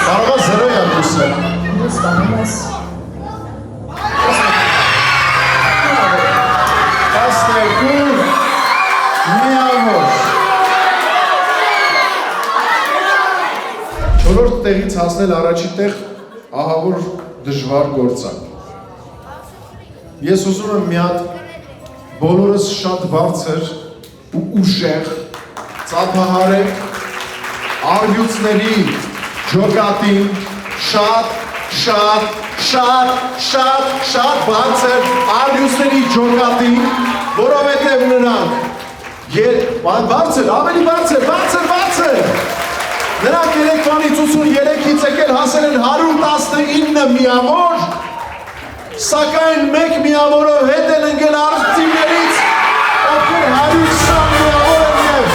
Կարող է 0 երկուսը։ Դու ստանում ես 12 միավոր։ Չորրորդ տեղից հասնել առաջի տեղ ահավոր դժվար գործակ։ Ես ուզում եմ մի հատ բոլորս շատ բարձր ու ուժեղ ծափահարեք առյուծների ջոկատին շատ բարձր առյուծների ջոկատին, որովհետև նրանք բարձր, ավելի բարձր, նրանք 3-ից 83-ից եկել հասել են 119 միավոր, սակայն մեկ միավորով հետ են ընկել արծիներից, ովքեր 120 միավոր են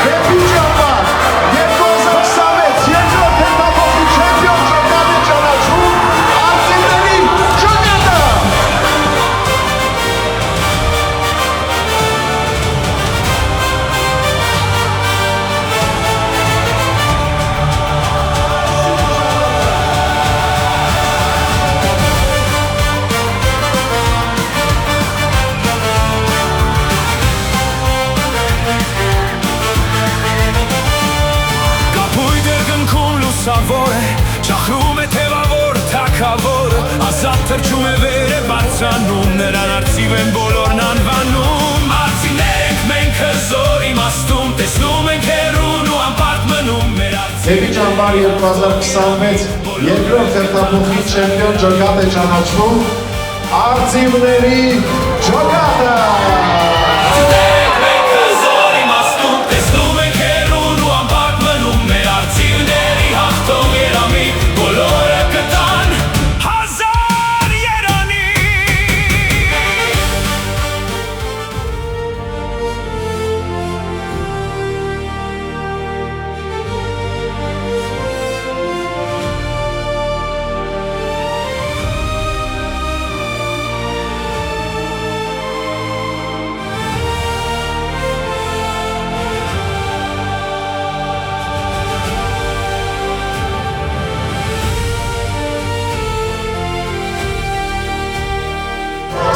և դեպի ճամբար 2026 երկրորդ հերթափոխի չեմպիոն ջոկատ է ճանաչում արծիների ջոկատը։ Շախրում է թևավոր թակավորը, ազատ թրջում է վեր է բարձանում, նրան արծիվ են բոլորն անվանում, արծիներ ենք մենք հզոր իմաստում, տեսնում ենք հեռուն ու անպարտ մնում մեր արծիվ։ Դեպի ճամբար 2026 երկրորդ հերթափոխի չեմպիոն ջոկատ է ճանաչվում արծիվների ջոկատը։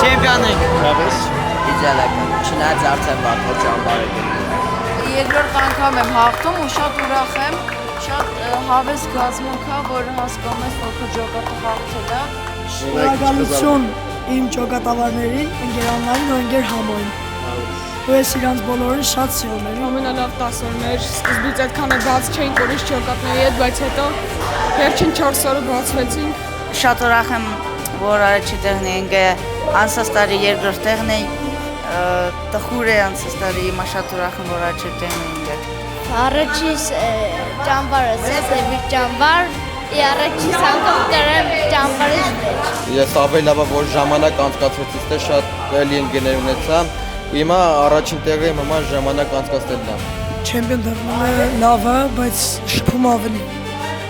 Չեմպիոն ենք։ Բրավոս։ Իդեալական։ Չնայած արդեն վաղ ճամբար է գնում։ Երկրորդ անգամ եմ հաղթում ու շատ ուրախ եմ, շատ հավես զգացմունք է, որ հասկանում ես, որ քո ջոկատը հաղթել է։ Շնորհակալություն իմ ջոկատավարներին, ընկերաններին ու ընկեր համոյին։ ու ես իրանց բոլորին շատ սիրում եմ։ Ամենալավ 10 օրն էր, սկզբից այդքան էլ բաց չէինք ուրիշ ջոկատների հետ, բայց հետո վերջին 4 օրը բացվեցինք։ Շատ ուրախ եմ, որ առաջի տեղն ենք, անցած տարի երկրորդ տեղն էի, տխուր է անցած տարի, հիմա շատ ուրախ եմ, որ առաջի տեղն ենք։ Առաջիս ճամբարը, ծեսեվի ճամբար, առաջիս անգամ կրեմ ճամբարից մեջ։ Ես ավելի լավա, որ ժամանակ անցկացրեցից թե շատ էլի ընկերներ ունեցա, հիմա առաջին տեղը եմ հիմա ժամանակ անցկացնելն է։ Չեմպիոն դառնում է լավը, բայց շփում ավելի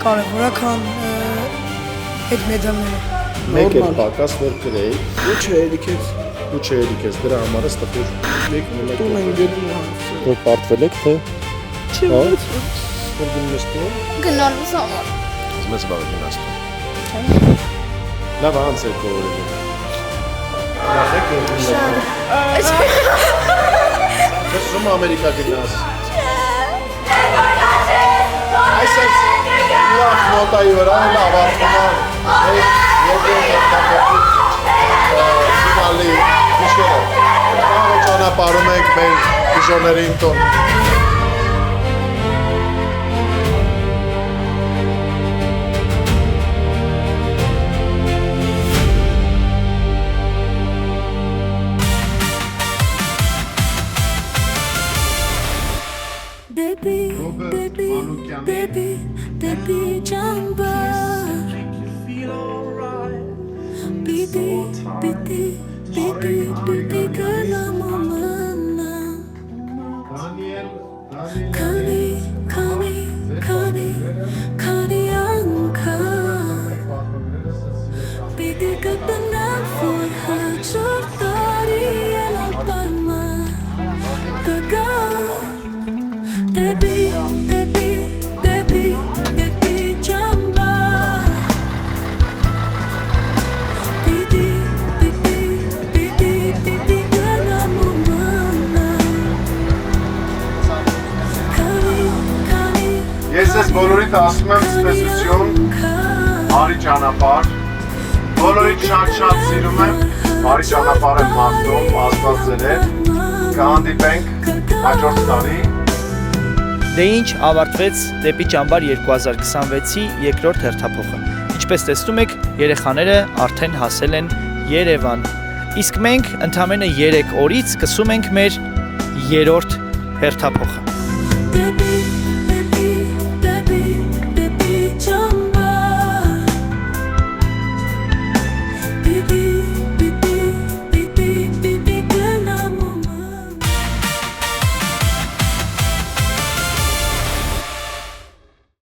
կարևոր է, քան այդ մեդալները։ Մեկ էլ պակաս որ գրեի, ու չէ էլիք դրա համար է ստպուր։ Մեկ տուն են գնում։ Որ պարտվել եք թե։ Չէ, որ գնում ես տուն։ Գնալուց համար։ Մեծ բաղ գնաս տուն։ Լավ անց է կորել։ Լավ է կորել։ Ես զում Ամերիկա գնաս։ Այսպես լավ նոտայի վրա լավ արդյունա ֆինալի գիշերը։ ನಾವು ճանապարհում ենք մեր գիշերներին տուն։ Baby, jumper. Baby, girl, I'm on Kani, Anka. Baby, got the knife for her. Chortari, Alabama. The girl, baby, jumper. Ես ես բոլորիդ ասում եմ սպեսություն, բարի ճանապարհ, բոլորիդ շատ սիրում եմ, բարի ճանապարհ եմ մաղթում, Աստված ձեր, կհանդիպենք հաջորդ տարի։ Դե ինչ ավարտվեց Դեպի ճամբար 2026-ի երկրորդ հերթափոխը։ Ինչպես տեսնում եք, երեխաները արդեն հասել են Երևան։ Իսկ մենք ընդամենը 3 օրից սկսում ենք մեր երրորդ հերթափոխը։